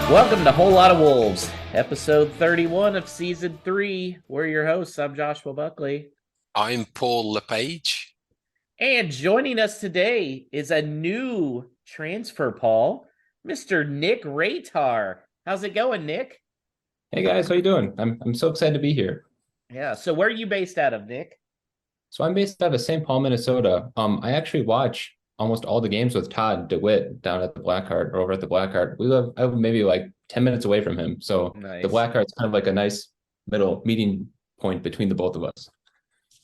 Welcome to Whole Lot of Wolves, episode 31 of season 3. We're your hosts. I'm Joshua Buckley. I'm Paul Lepage. And joining us today is a new transfer, Paul, Mr. Nick Rajtar. How's it going, Nick? Hey guys, how you doing? I'm so excited to be here. Yeah, so where are you based out of, Nick? So I'm based out of St. Paul, Minnesota. I actually watch almost all the games with Todd DeWitt down at the Blackheart or over at the Blackheart. I live maybe like 10 minutes away from him. So the Nice. Blackheart's kind of like a nice middle meeting point between the both of us.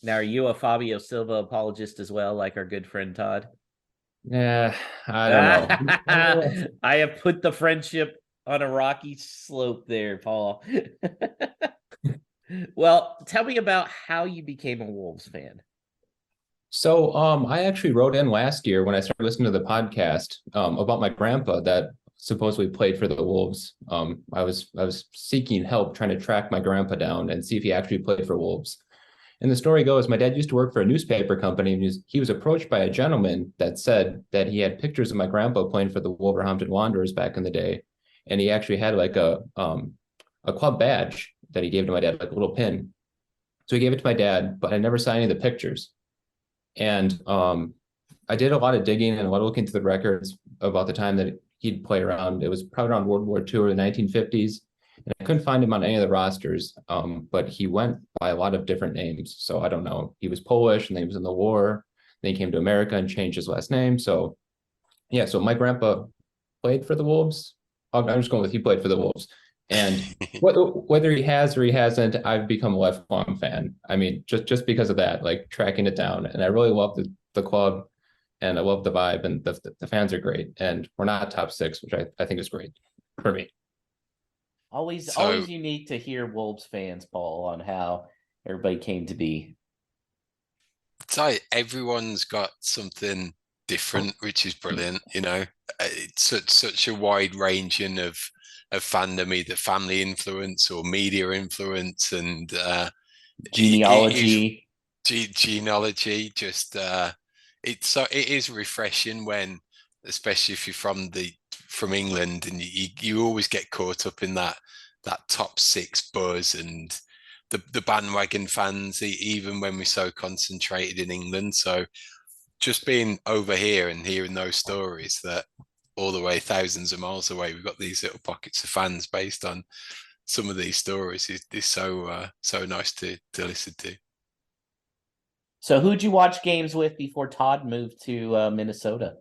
Now, are you a Fabio Silva apologist as well, like our good friend Todd? Yeah, I don't know. I have put the friendship on a rocky slope there, Paul. Well, tell me about how you became a Wolves fan. So I actually wrote in last year when I started listening to the podcast about my grandpa that supposedly played for the Wolves. I was seeking help trying to track my grandpa down and see if he actually played for Wolves. And the story goes, my dad used to work for a newspaper company, and he was approached by a gentleman that said that he had pictures of my grandpa playing for the Wolverhampton Wanderers back in the day, and he actually had like a club badge that he gave to my dad, like a little pin. So he gave it to my dad, but I never saw any of the pictures. And I did a lot of digging and a lot of looking through the records about the time that he'd play around. It was probably around World War II or the 1950s. And I couldn't find him on any of the rosters, but he went by a lot of different names. So I don't know. He was Polish and then he was in the war. Then he came to America and changed his last name. So yeah, so my grandpa played for the Wolves. I'm just going with he played for the Wolves. And whether he has or he hasn't, I've become a lifelong fan. I mean, just because of that, like tracking it down. And I really love the club and I love the vibe and the fans are great. And we're not top six, which I think is great for me. Always unique to hear Wolves fans, Paul, on how everybody came to be. So everyone's got something different, which is brilliant. You know, it's such a wide ranging of fandom, either family influence or media influence, and Genealogy. genealogy. Just it is refreshing when, especially if you're from England, and you always get caught up in that top six buzz and the bandwagon fans, even when we're so concentrated in England. So just being over here and hearing those stories that all the way thousands of miles away, we've got these little pockets of fans based on some of these stories is so nice to listen to. So who'd you watch games with before Todd moved to Minnesota?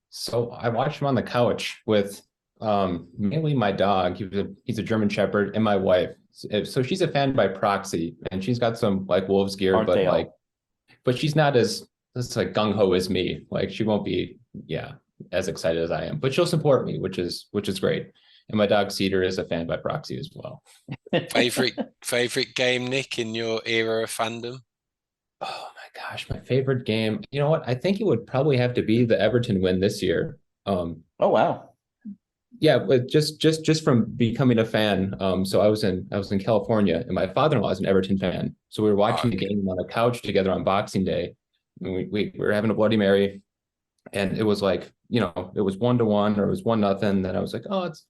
So I watched him on the couch with mainly my dog. He's a German Shepherd, and my wife. So she's a fan by proxy, and she's got some like Wolves gear, Aren't they all? but she's not as like gung ho as me. Like she won't be, as excited as I am, but she'll support me, which is great. And my dog Cedar is a fan by proxy as well. Favorite game, Nick, in your era of fandom? Oh my gosh, my favorite game. You know what? I think it would probably have to be the Everton win this year. Oh wow. Yeah, but just from becoming a fan. So I was in California, and my father-in-law is an Everton fan. So we were watching the game on the couch together on Boxing Day, and we were having a Bloody Mary, and it was like, it was 1-1 or it was 1-0. Then I was like, oh, it's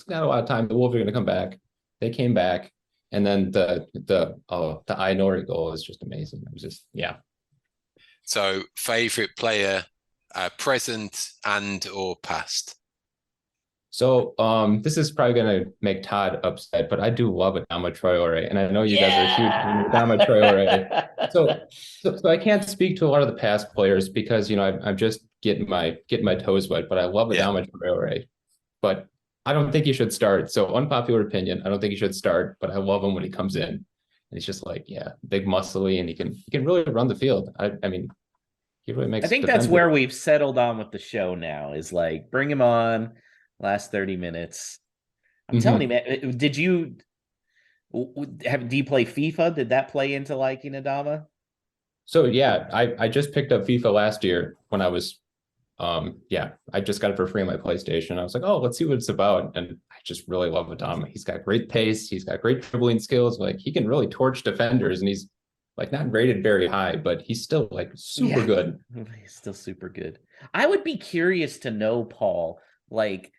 not a lot of time. The Wolves are going to come back. They came back, and then the Ait-Nouri goal is just amazing. It was just So favorite player, present and or past? So this is probably going to make Todd upset, but I do love Adama Traore, and I know you guys are huge fan of Adama Traore. So I can't speak to a lot of the past players because I'm just getting my toes wet, but I love Adama Traore. But I don't think he should start. So unpopular opinion, I don't think he should start, but I love him when he comes in. And he's just like, big muscly, and he can really run the field. I mean, he really makes. I think that's where we've settled on with the show now, is like bring him on last 30 minutes. I'm telling you, man, do you play FIFA? Did that play into liking Adama? So yeah, I just picked up FIFA last year when I was I just got it for free on my PlayStation. I was like, oh, let's see what it's about. And I just really love Adama. He's got great pace, he's got great dribbling skills, like he can really torch defenders, and he's like not rated very high, but he's still like super good. He's still super good. I would be curious to know, Paul, like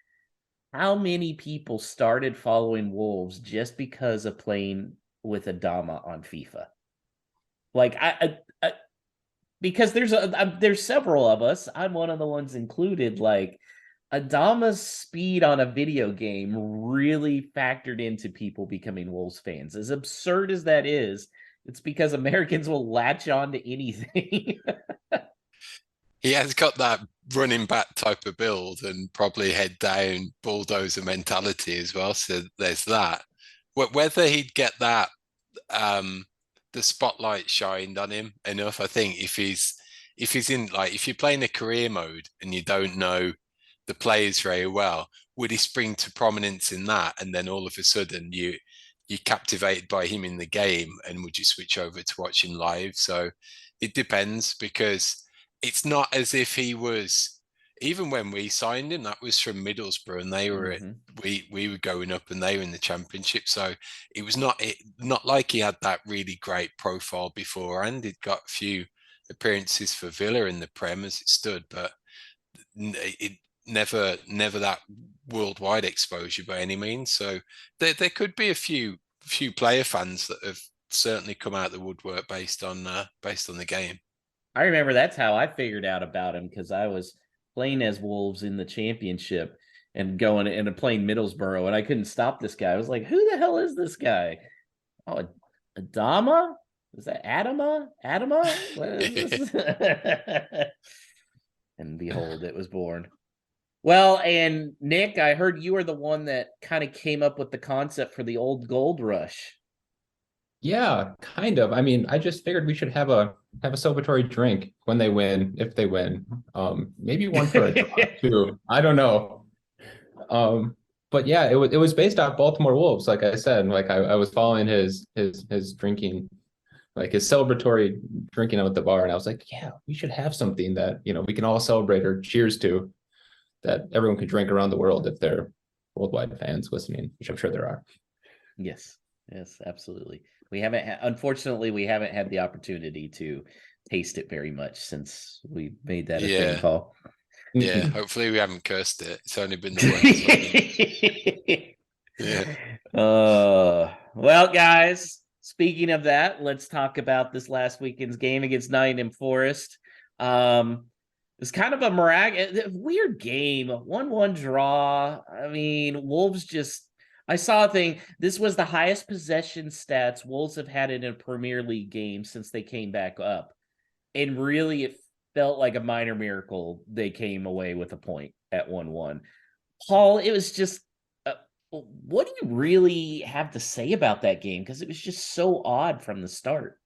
how many people started following Wolves just because of playing with Adama on FIFA? Like because there's several of us. I'm one of the ones included. Like Adama's speed on a video game really factored into people becoming Wolves fans. As absurd as that is, it's because Americans will latch on to anything. He has got that running back type of build and probably head down bulldozer mentality as well. So there's that. Whether he'd get that the spotlight shined on him enough, I think if he's in, like, if you're playing a career mode and you don't know the players very well, would he spring to prominence in that? And then all of a sudden you're captivated by him in the game, and would you switch over to watching live? So it depends, because it's not as if he was, even when we signed him, that was from Middlesbrough, and they were we were going up and they were in the Championship. So it was not like he had that really great profile beforehand. He'd got a few appearances for Villa in the Prem as it stood, but it never that worldwide exposure by any means. So there could be a few player fans that have certainly come out of the woodwork based on the game. I remember that's how I figured out about him, because I was playing as Wolves in the Championship and going and playing Middlesbrough, and I couldn't stop this guy. I was like, "Who the hell is this guy? Oh, Adama? Is that Adama? Adama? What is this?" And behold, it was born. Well, and Nick, I heard you are the one that kind of came up with the concept for the old gold rush. Yeah, kind of. I mean, I just figured we should have a celebratory drink when they win, if they win. Maybe one for a draw too. I don't know. But yeah, it was based off Baltimore Wolves, like I said. Like I was following his drinking, like his celebratory drinking out at the bar, and I was like, yeah, we should have something that, we can all celebrate or cheers to, that everyone could drink around the world if they're worldwide fans listening, which I'm sure there are. Yes, absolutely. Unfortunately, we haven't had the opportunity to taste it very much since we made that a thing, Paul. Yeah, hopefully we haven't cursed it. It's only been the yeah. Well, guys, speaking of that, let's talk about this last weekend's game against Nottingham Forest. It's kind of a weird game, 1-1 draw. I mean, Wolves I saw a thing. This was the highest possession stats Wolves have had in a Premier League game since they came back up. And really, it felt like a minor miracle they came away with a point at 1-1. Paul, it was just, what do you really have to say about that game? Because it was just so odd from the start.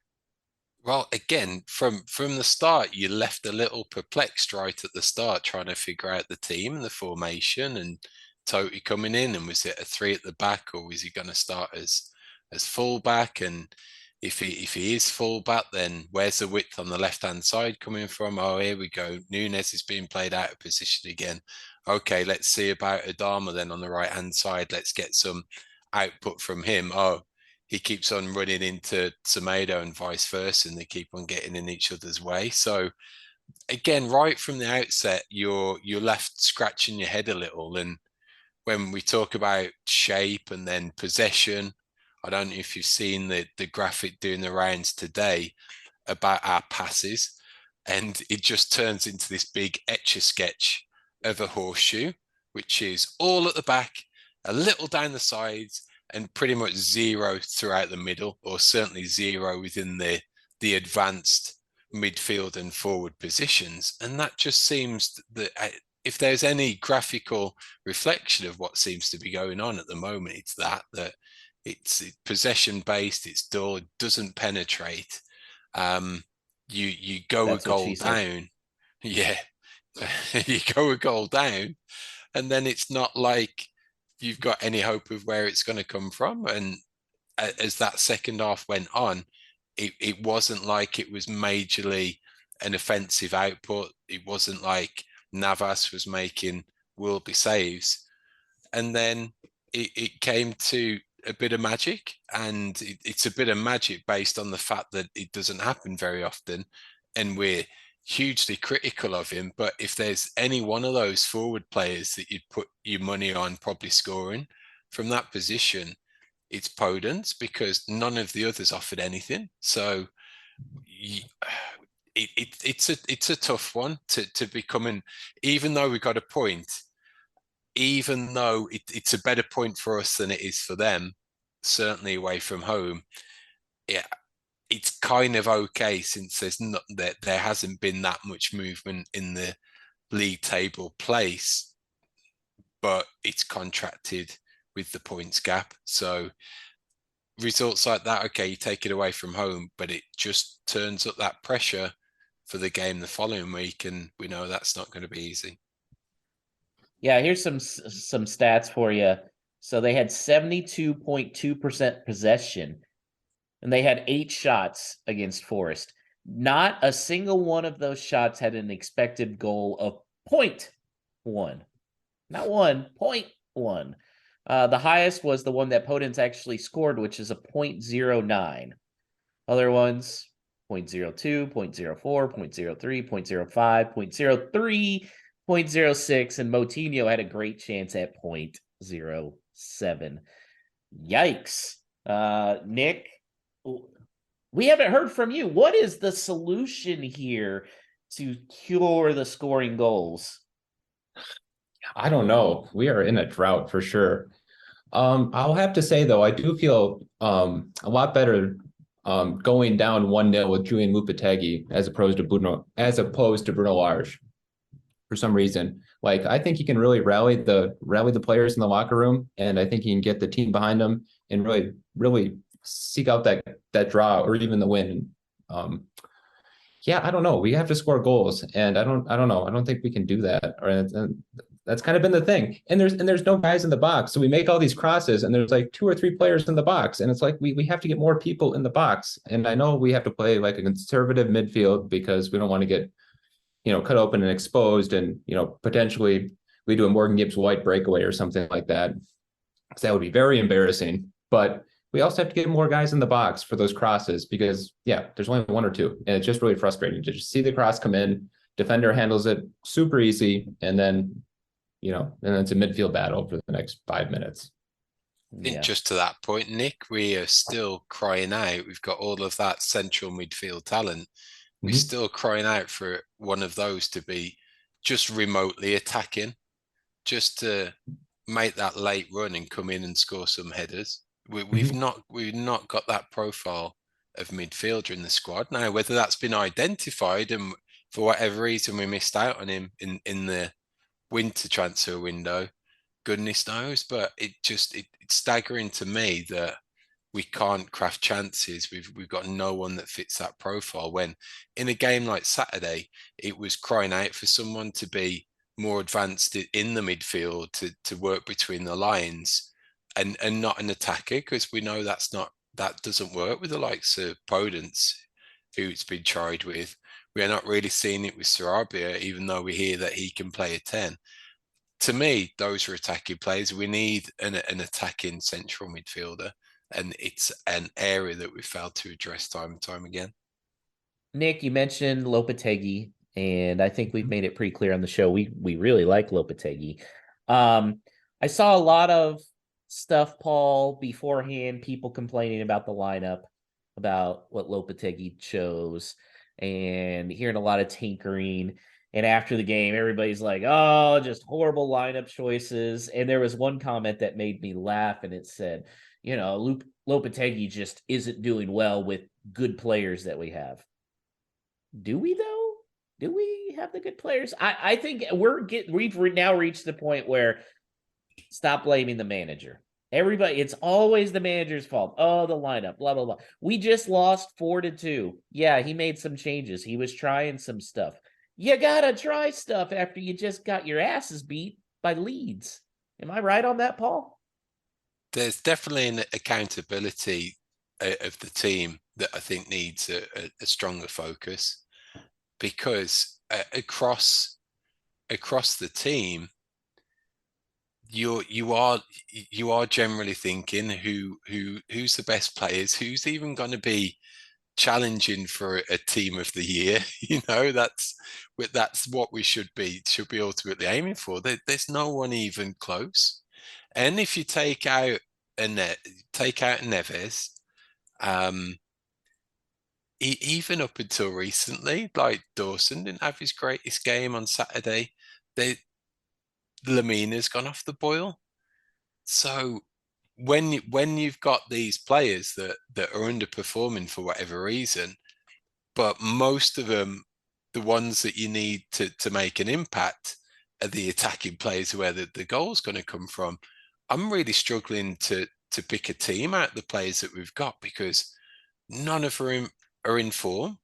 Well, again, from the start, you left a little perplexed right at the start, trying to figure out the team and the formation, and Toty coming in, and was it a three at the back, or was he going to start as fullback? And if he is fullback, then where's the width on the left hand side coming from? Oh, here we go. Nunes is being played out of position again. Okay, let's see about Adama then on the right hand side. Let's get some output from him. Oh, he keeps on running into Semedo and vice versa, and they keep on getting in each other's way. So again, right from the outset, you're left scratching your head a little. And when we talk about shape and then possession, I don't know if you've seen the graphic doing the rounds today about our passes, and it just turns into this big etch-a-sketch of a horseshoe, which is all at the back, a little down the sides, and pretty much zero throughout the middle, or certainly zero within the advanced midfield and forward positions. And that just seems that if there's any graphical reflection of what seems to be going on at the moment, it's that it's possession based, it's dull, it doesn't penetrate. You go That's a goal down. Yeah. You go a goal down, and then it's not like you've got any hope of where it's going to come from. And as that second half went on, it wasn't like it was majorly an offensive output. It wasn't like Navas was making worldly saves. And then it came to a bit of magic, and it's a bit of magic based on the fact that it doesn't happen very often. And we're hugely critical of him. But if there's any one of those forward players that you'd put your money on probably scoring from that position, it's Podence, because none of the others offered anything. So it's a tough one to be coming, even though we got a point, even though it's a better point for us than it is for them, certainly away from home. Yeah, it's kind of okay since there hasn't been that much movement in the league table place, but it's contracted with the points gap. So results like that, okay, you take it away from home, but it just turns up that pressure for the game the following week, and we know that's not going to be easy. Yeah, here's some stats for you. So they had 72.2% possession, and they had 8 shots against Forest. Not a single one of those shots had an expected goal of 0.1. Not 1, 0.1. The highest was the one that Podence actually scored, which is a 0.09. Other ones, 0.02, 0.04, 0.03, 0.05, 0.03, 0.06, and Moutinho had a great chance at 0.07. Yikes. Nick, we haven't heard from you. What is the solution here to cure the scoring goals? I don't know. We are in a drought for sure. I'll have to say though, I do feel a lot better going down 1-0 with Julian Lopetegui as opposed to Bruno Lage for some reason. Like I think he can really rally the players in the locker room, and I think he can get the team behind him and really seek out that draw or even the win. Yeah, I don't know. We have to score goals, and I don't know. I don't think we can do that. And that's kind of been the thing. And there's no guys in the box, so we make all these crosses, and there's like 2 or 3 players in the box, and it's like we have to get more people in the box. And I know we have to play like a conservative midfield because we don't want to get cut open and exposed, and potentially we do a Morgan Gibbs White breakaway or something like that, because that would be very embarrassing. But we also have to get more guys in the box for those crosses because, yeah, there's only 1 or 2. And it's just really frustrating to just see the cross come in. Defender handles it super easy. And then, it's a midfield battle for the next 5 minutes. Yeah. Just to that point, Nick, we are still crying out. We've got all of that central midfield talent. We're still crying out for one of those to be just remotely attacking, just to make that late run and come in and score some headers. We've not got that profile of midfielder in the squad now. Whether that's been identified and for whatever reason we missed out on him in the winter transfer window, goodness knows. But it's staggering to me that we can't craft chances. We've got no one that fits that profile. When in a game like Saturday, it was crying out for someone to be more advanced in the midfield to work between the lines and not an attacker, because we know that doesn't work with the likes of Podence, who it's been tried with. We are not really seeing it with Sarabia, even though we hear that he can play a 10. To me, those are attacking players. We need an attacking central midfielder, and it's an area that we failed to address time and time again. Nick, you mentioned Lopetegui, and I think we've made it pretty clear on the show we really like Lopetegui. I saw a lot of stuff, Paul, beforehand, people complaining about the lineup, about what Lopetegui chose, and hearing a lot of tinkering. And after the game, everybody's like, oh, just horrible lineup choices. And there was one comment that made me laugh, and it said, Lopetegui just isn't doing well with good players that we have. Do we though? Do we have the good players? I think we've now reached the point where stop blaming the manager. Everybody, it's always the manager's fault. Oh, the lineup, blah, blah, blah. We just lost 4-2. Yeah, he made some changes. He was trying some stuff. You gotta try stuff after you just got your asses beat by Leeds. Am I right on that, Paul? There's definitely an accountability of the team that I think needs a stronger focus, because across the team, you are generally thinking who's the best players, who's even going to be challenging for a team of the year. That's what we should be ultimately aiming for. There's no one even close. And if you take out Neves, even up until recently, like Dawson didn't have his greatest game on Saturday. Lamina's gone off the boil. So when you've got these players that are underperforming for whatever reason, but most of them, the ones that you need to make an impact, are the attacking players where the goal's going to come from. I'm really struggling to pick a team out of the players that we've got because none of them are in form.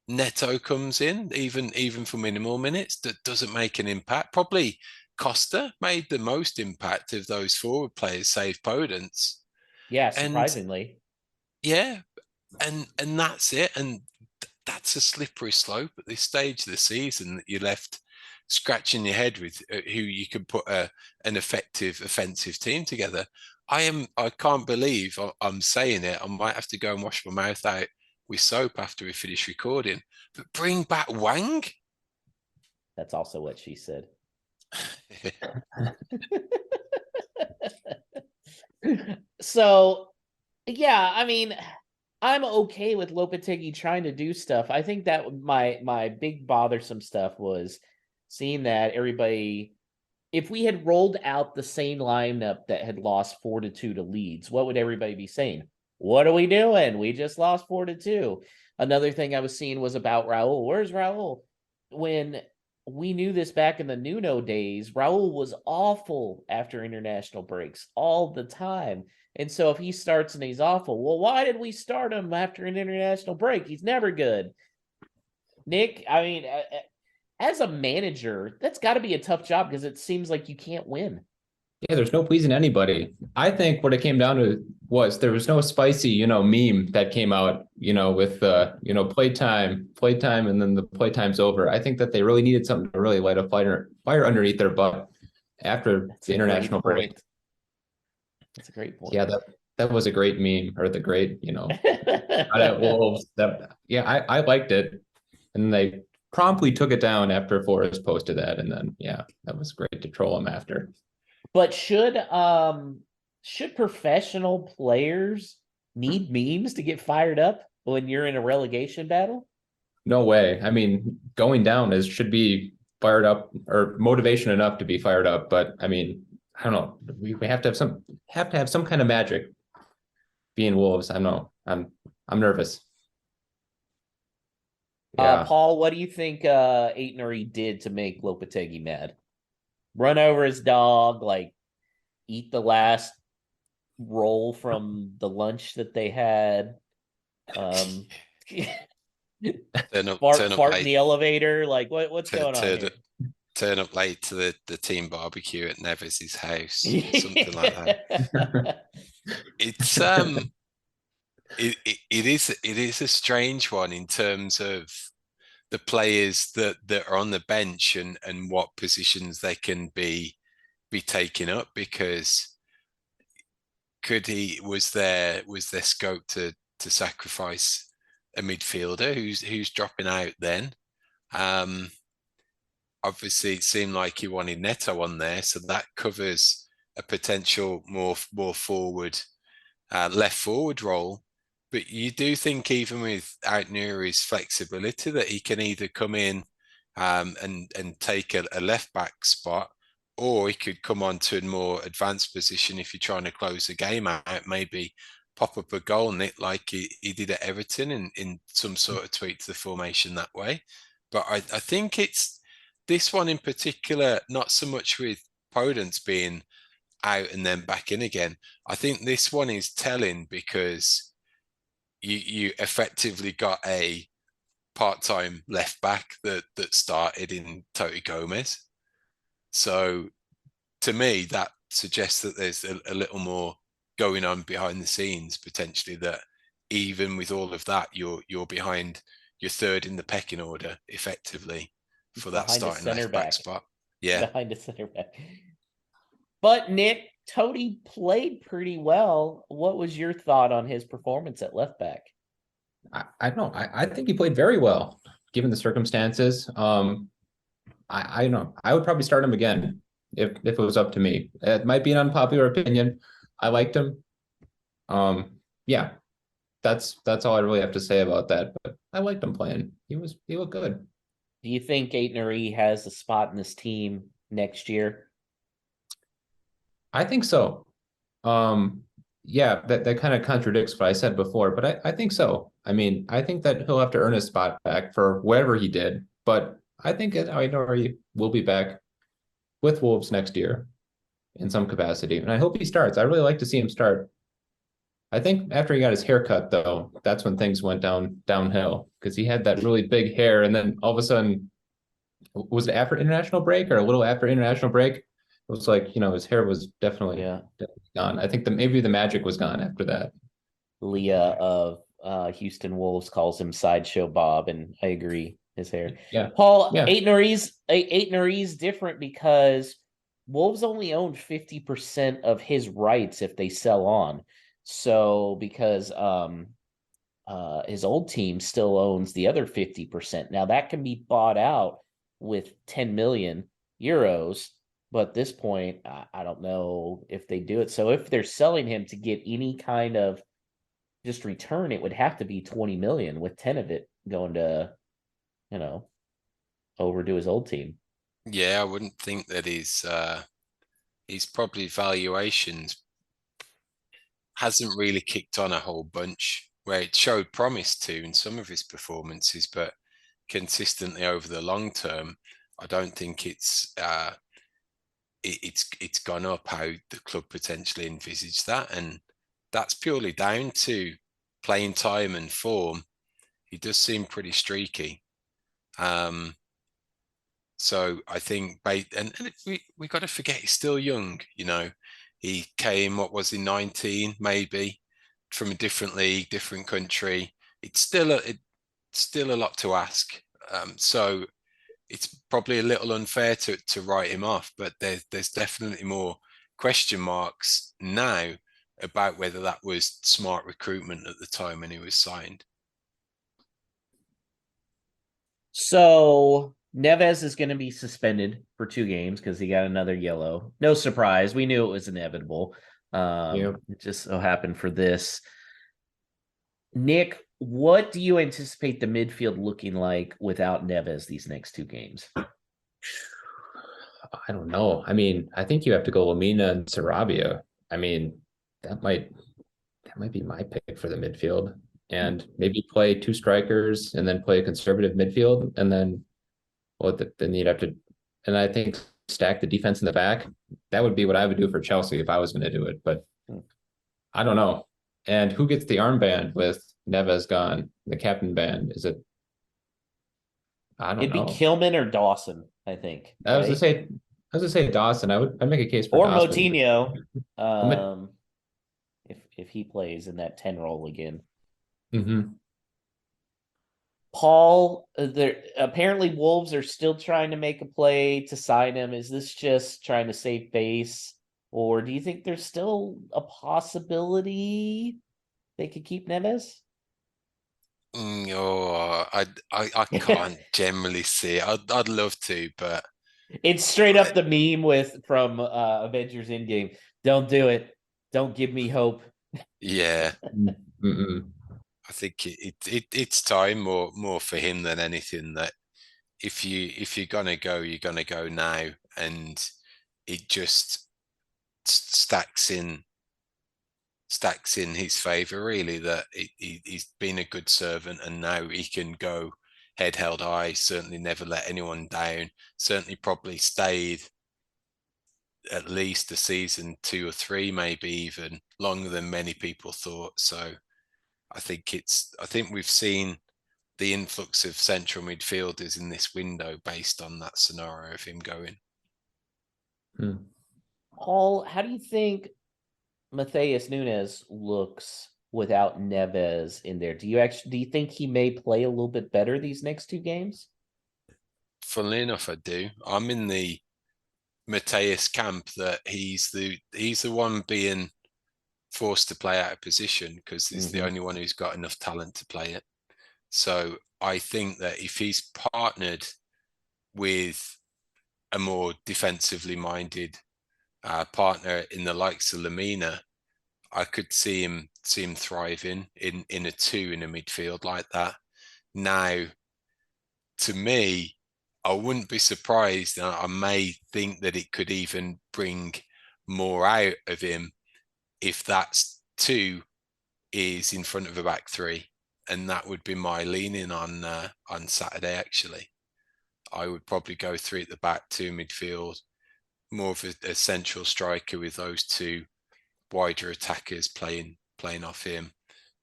Neto comes in, even for minimal minutes, that doesn't make an impact. Probably Costa made the most impact of those forward players, save Podence. Yeah, And surprisingly. yeah, and that's it. And that's a slippery slope at this stage of the season that you're left scratching your head with who you can put an effective offensive team together. I can't believe I'm saying it. I might have to go and wash my mouth out with soap after we finish recording. But bring back Wang. That's also what she said. So, yeah, I mean, I'm okay with Lopetegui trying to do stuff. I think that my big bothersome stuff was seeing that everybody, if we had rolled out the same lineup that had lost 4-2 to Leeds, what would everybody be saying? What are we doing? We just lost 4-2. Another thing I was seeing was about Raul. Where's Raul? When we knew this back in the Nuno days, Raul was awful after international breaks all the time. And so if he starts and he's awful, well, why did we start him after an international break? He's never good. Nick, I mean, as a manager, that's got to be a tough job because it seems like you can't win. Yeah, there's no pleasing anybody. I think what it came down to was there was no spicy, meme that came out, with playtime, and then the playtime's over. I think that they really needed something to really light a fire underneath their butt after the international break. That's a great point. Yeah, that was a great meme, or the great, at Wolves. I liked it. And they promptly took it down after Forrest posted that. And then that was great to troll him after. But should professional players need memes to get fired up when you're in a relegation battle? No way. I mean, going down should be fired up or motivation enough to be fired up. But I mean, I don't know. We have to have some kind of magic. Being Wolves, I don't know. I'm nervous. Yeah. Paul, what do you think Ait-Nouri did to make Lopetegui mad? Run over his dog, like eat the last roll from the lunch that they had. turn up fart late. in the elevator. Like what's going on here? Turn up late to the team barbecue at Neves' house, something like that. It's it is a strange one in terms of the players that are on the bench and what positions they can be taking up, because was there scope to sacrifice a midfielder who's dropping out then? Obviously it seemed like he wanted Neto on there, so that covers a potential more forward left forward role. But you do think even with Ait-Nouri's flexibility that he can either come in and take a left back spot, or he could come on to a more advanced position if you're trying to close the game out, maybe pop up a goal, Nick, like he did at Everton in some sort of tweak to the formation that way. But I think it's this one in particular, not so much with Podence being out and then back in again. I think this one is telling because you effectively got a part-time left back that started in Toti Gomez. So to me, that suggests that there's a little more going on behind the scenes, potentially, that even with all of that, you're behind, you're third in the pecking order effectively for that Behind starting left back spot. Yeah. Behind a center back. But Nick, Toti played pretty well. What was your thought on his performance at left back? I don't know. I think he played very well given the circumstances. I don't know. I would probably start him again if it was up to me. It might be an unpopular opinion. I liked him. Yeah, that's all I really have to say about that. But I liked him playing. He looked good. Do you think Ait-Nouri has a spot in this team next year? I think so. Um, yeah, that kind of contradicts what I said before, but I think so. I mean, I think that he'll have to earn his spot back for whatever he did, but I think I know he will be back with Wolves next year in some capacity, and I hope he starts. I really like to see him start. I think after he got his haircut, though, that's when things went downhill because he had that really big hair, and then all of a sudden, was it after international break or a little after international break? It was like, his hair was definitely gone. I think maybe the magic was gone after that. Leah of Houston Wolves calls him Sideshow Bob, and I agree. His hair. Yeah. Paul, Yeah. Ait-Nouri's different because Wolves only own 50% of his rights if they sell on. So because his old team still owns the other 50%. Now that can be bought out with 10 million euros, but at this point, I don't know if they do it. So if they're selling him to get any kind of just return, it would have to be 20 million with 10 of it going to, over to his old team. Yeah, I wouldn't think that his probably valuations hasn't really kicked on a whole bunch where it showed promise to in some of his performances, but consistently over the long term, I don't think it's gone up how the club potentially envisaged that, and that's purely down to playing time and form. He does seem pretty streaky. So I think, and we got to forget he's still young. He came, what was he, 19 maybe, from a different league, different country. It's still a lot to ask. So it's probably a little unfair to write him off, but there's definitely more question marks now about whether that was smart recruitment at the time when he was signed. So Neves is going to be suspended for 2 games because he got another yellow. No surprise. We knew it was inevitable. It just so happened for this. Nick, what do you anticipate the midfield looking like without Neves these next 2 games? I don't know. I mean, I think you have to go Lamina and Sarabia. I mean, that might be my pick for the midfield. And maybe play 2 strikers and then play a conservative midfield. And then, then you'd have to, and I think stack the defense in the back. That would be what I would do for Chelsea if I was going to do it. But I don't know. And who gets the armband with Neves gone? The captain band? Is it? I don't know. It'd be Kilman or Dawson, I think. I was gonna say Dawson. I'd make a case for or Dawson. Moutinho, if he plays in that 10 role again. Mm-hmm. Paul, apparently Wolves are still trying to make a play to sign him. Is this just trying to save face, or do you think there's still a possibility they could keep Neves? I can't generally see it. I'd love to, but it's straight up the meme from Avengers Endgame. Don't do it. Don't give me hope. Yeah. Mm-mm. I think it's time more for him than anything, that if you're gonna go, you're gonna go now, and it just stacks in his favor, really, that he's been a good servant, and now he can go head held high. Certainly never let anyone down. Certainly probably stayed at least a season, 2 or 3, maybe even longer than many people thought. So I think we've seen the influx of central midfielders in this window based on that scenario of him going. Paul, how do you think Matheus Nunes looks without Neves in there? Do you think he may play a little bit better these next 2 games? Funnily enough, I do. I'm in the Matheus camp that he's the one being forced to play out of position because he's the only one who's got enough talent to play it. So I think that if he's partnered with a more defensively minded partner in the likes of Lamina, I could see him thriving in a two in a midfield like that. Now, to me, I wouldn't be surprised, and I may think that it could even bring more out of him if that's two is in front of a back three, and that would be my leaning on Saturday. Actually, I would probably go three at the back, two midfield, more of a central striker with those two wider attackers playing off him,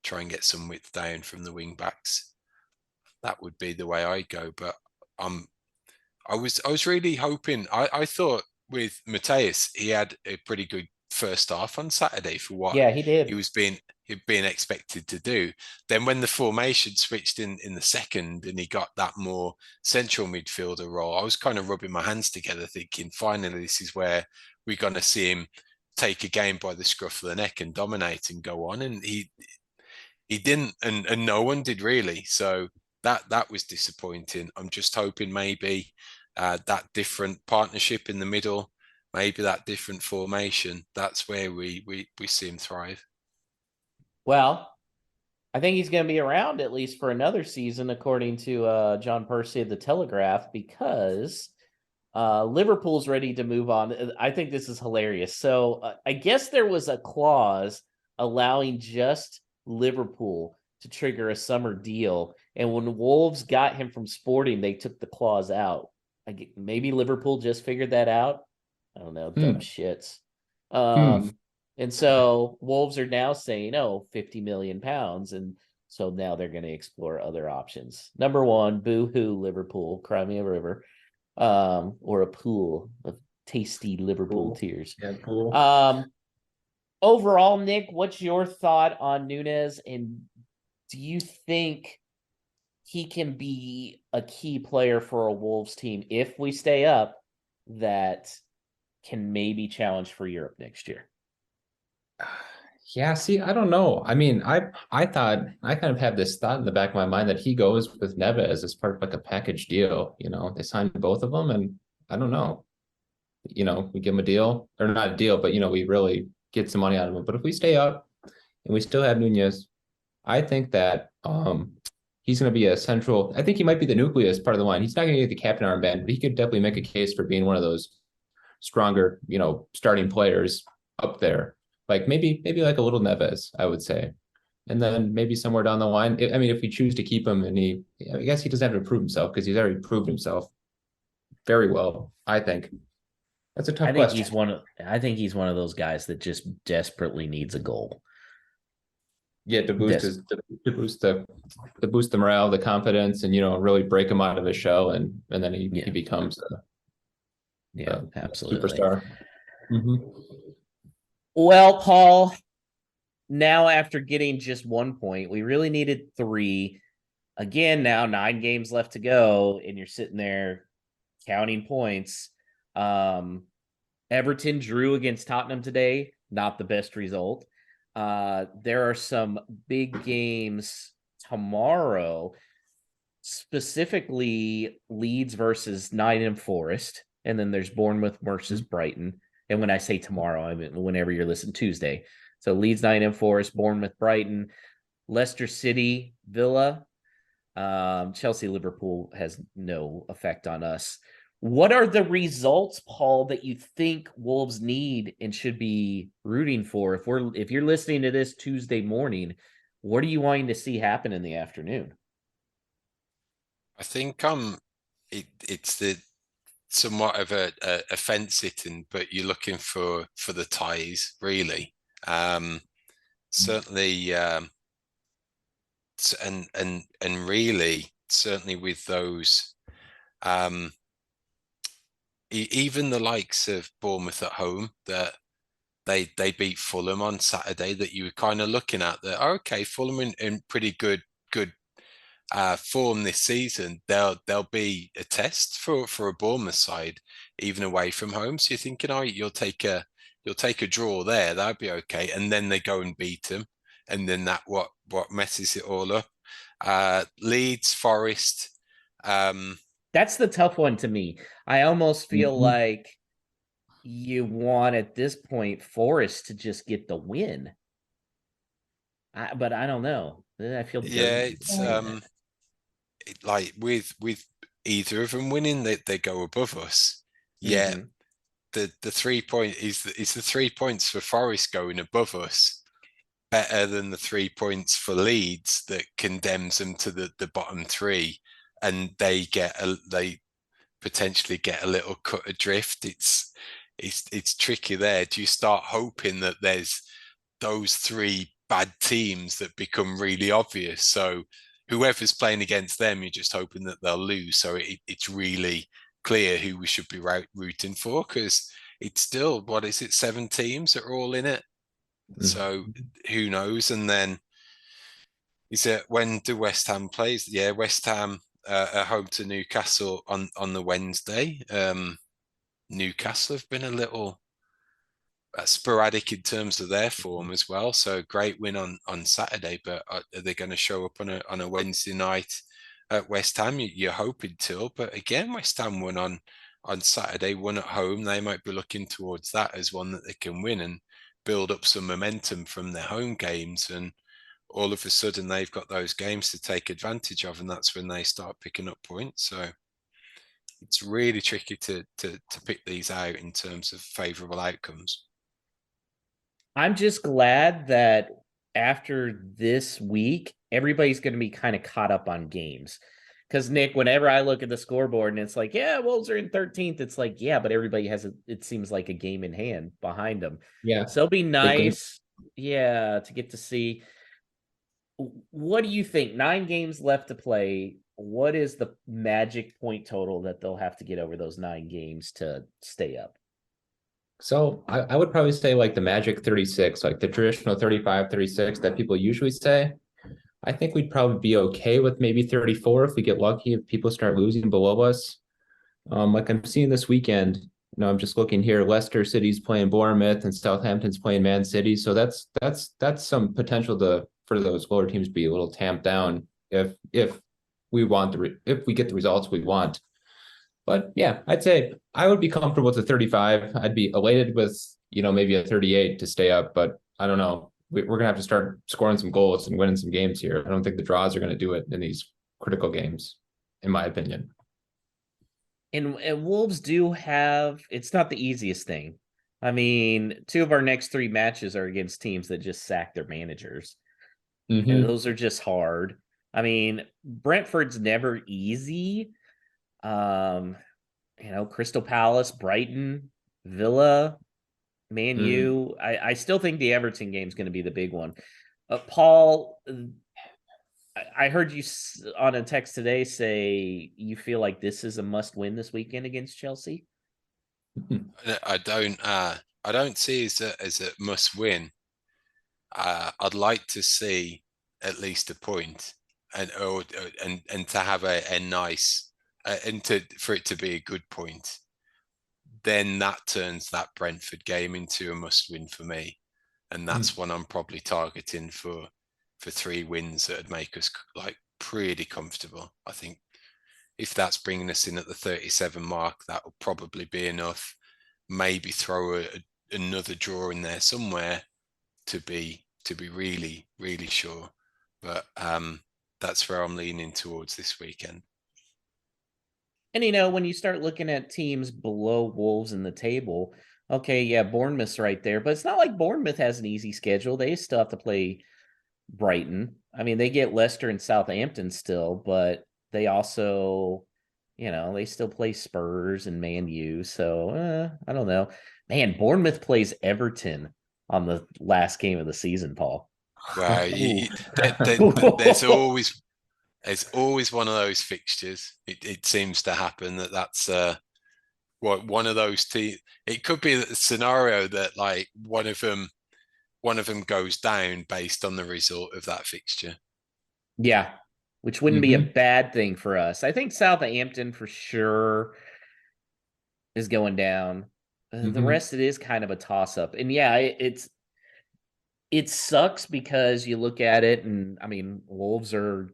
try and get some width down from the wing backs. That would be the way I go. But I was really hoping. I thought with Mateus, he had a pretty good first half on Saturday for what Yeah, he did. he was being expected to do. Then when the formation switched in the second and he got that more central midfielder role, I was kind of rubbing my hands together thinking, finally, this is where we're going to see him take a game by the scruff of the neck and dominate and go on. And he didn't, and no one did really. So that was disappointing. I'm just hoping maybe that different partnership in the middle, maybe that different formation, that's where we see him thrive. Well, I think he's going to be around at least for another season, according to John Percy of the Telegraph, because Liverpool's ready to move on. I think this is hilarious. So I guess there was a clause allowing just Liverpool to trigger a summer deal. And when Wolves got him from Sporting, they took the clause out. Maybe Liverpool just figured that out. I don't know, dumb shits. And so Wolves are now saying, oh, 50 million pounds. And so now they're going to explore other options. Number one, boo-hoo, Liverpool, cry me a river. Or a pool of tasty Liverpool tears. Yeah, cool. Overall, Nick, what's your thought on Nunez? And do you think he can be a key player for a Wolves team if we stay up that can maybe challenge for Europe next year? Yeah, see, I don't know. I mean, I thought I kind of have this thought in the back of my mind that he goes with Neves as part of like a package deal. They signed both of them, and I don't know. We give him a deal, or not a deal, but we really get some money out of him. But if we stay up and we still have Nunez, I think that he's going to be a central. I think he might be the nucleus part of the line. He's not going to get the captain armband, but he could definitely make a case for being one of those stronger, starting players up there. Like maybe like a little Neves, I would say. And then maybe somewhere down the line, I mean, if we choose to keep him and I guess he doesn't have to prove himself because he's already proved himself very well, I think. That's a tough question. I think he's one of those guys that just desperately needs a goal. Yeah, to boost the morale, the confidence, and really break him out of his shell, and then he becomes absolutely superstar. Mm-hmm. Well, Paul, now after getting just 1 point, we really needed 3. Again, now 9 games left to go, and you're sitting there counting points. Everton drew against Tottenham today. Not the best result. There are some big games tomorrow, specifically Leeds versus Nottingham Forest, and then there's Bournemouth versus Brighton. And when I say tomorrow, I mean whenever you're listening, Tuesday. So Leeds, Nottingham Forest, Bournemouth, Brighton, Leicester City, Villa, Chelsea, Liverpool has no effect on us. What are the results, Paul, that you think Wolves need and should be rooting for? If you're listening to this Tuesday morning, what are you wanting to see happen in the afternoon? I think it's the somewhat of a fence sitting, but you're looking for the ties, really. Certainly, and really, certainly with those, even the likes of Bournemouth at home, that they beat Fulham on Saturday, that you were kind of looking at that. Okay, Fulham in pretty good form this season. They'll be a test for a Bournemouth side, even away from home. So you're thinking, oh, you'll take a draw there, that'd be okay. And then they go and beat them, and then that what messes it all up. Leeds, Forest. That's the tough one to me. I almost feel Mhm. like you want at this point Forest to just get the win. But I don't know. I feel Yeah, dirty it's saying that. like with either of them winning, they go above us. Yeah, Mhm. the 3 point is the 3 points for Forest going above us better than the 3 points for Leeds that condemns them to the bottom three, and they potentially get a little cut adrift. It's tricky there. Do you start hoping that there's those three bad teams that become really obvious? So whoever's playing against them, you're just hoping that they'll lose. So it's really clear who we should be rooting for, because it's still, what is it, 7 teams that are all in it. So Mhm. who knows? And then is it, when do West Ham plays? Yeah, West Ham are home to Newcastle on the Wednesday. Newcastle have been a little sporadic in terms of their form as well. So great win on Saturday, but are they going to show up on a Wednesday night at West Ham? You're hoping to, but again, West Ham won on Saturday, won at home. They might be looking towards that as one that they can win and build up some momentum from their home games. And all of a sudden, they've got those games to take advantage of, and that's when they start picking up points. So it's really tricky to pick these out in terms of favourable outcomes. I'm just glad that after this week, everybody's going to be kind of caught up on games. Because Nick, whenever I look at the scoreboard and it's like, yeah, Wolves are in 13th, it's like, yeah, but everybody has it seems like a game in hand behind them. Yeah. So it'd be Big game. nice, yeah, to get to see. What do you think? 9 games left to play. What is the magic point total that they'll have to get over those 9 games to stay up? So I would probably say like the magic 36, like the traditional 35, 36 that people usually say. I think we'd probably be okay with maybe 34 if we get lucky, if people start losing below us. Like I'm seeing this weekend, I'm just looking here. Leicester City's playing Bournemouth and Southampton's playing Man City. So that's some potential for those lower teams to be a little tamped down if if we get the results we want. But yeah, I'd say I would be comfortable with a 35. I'd be elated with, maybe a 38 to stay up, but I don't know. We're going to have to start scoring some goals and winning some games here. I don't think the draws are going to do it in these critical games, in my opinion. And Wolves do have, it's not the easiest thing. I mean, 2 of our next 3 matches are against teams that just sack their managers. And Mm-hmm. those are just hard. I mean, Brentford's never easy. Um, Crystal Palace, Brighton, Villa, Man Mm. U. I still think the Everton game is going to be the big one. Paul, I heard you on a text today say you feel like this is a must win this weekend against Chelsea. I don't see as a must win. I'd like to see at least a point, and to have a nice and to for it to be a good point. Then that turns that Brentford game into a must win for me, and Mm. that's one I'm probably targeting for 3 wins that'd make us like pretty comfortable. I think if that's bringing us in at the 37 mark, that will probably be enough. Maybe throw another draw in there somewhere to be really really sure. But that's where I'm leaning towards this weekend. And when you start looking at teams below Wolves in the table, okay, yeah, Bournemouth's right there, but it's not like Bournemouth has an easy schedule. They still have to play Brighton. I mean, they get Leicester and Southampton still, but they also, they still play Spurs and Man U. So I don't know. Man, Bournemouth plays Everton on the last game of the season, Paul. Well, Ooh. there's always one of those fixtures. It seems to happen that's what one of those teams. It could be a scenario that like one of them goes down based on the result of that fixture. Yeah, which wouldn't be a Mm-hmm. bad thing for us. I think Southampton for sure is going down. The Mm-hmm. rest it is kind of a toss up. And yeah, it sucks because you look at it and I mean, Wolves are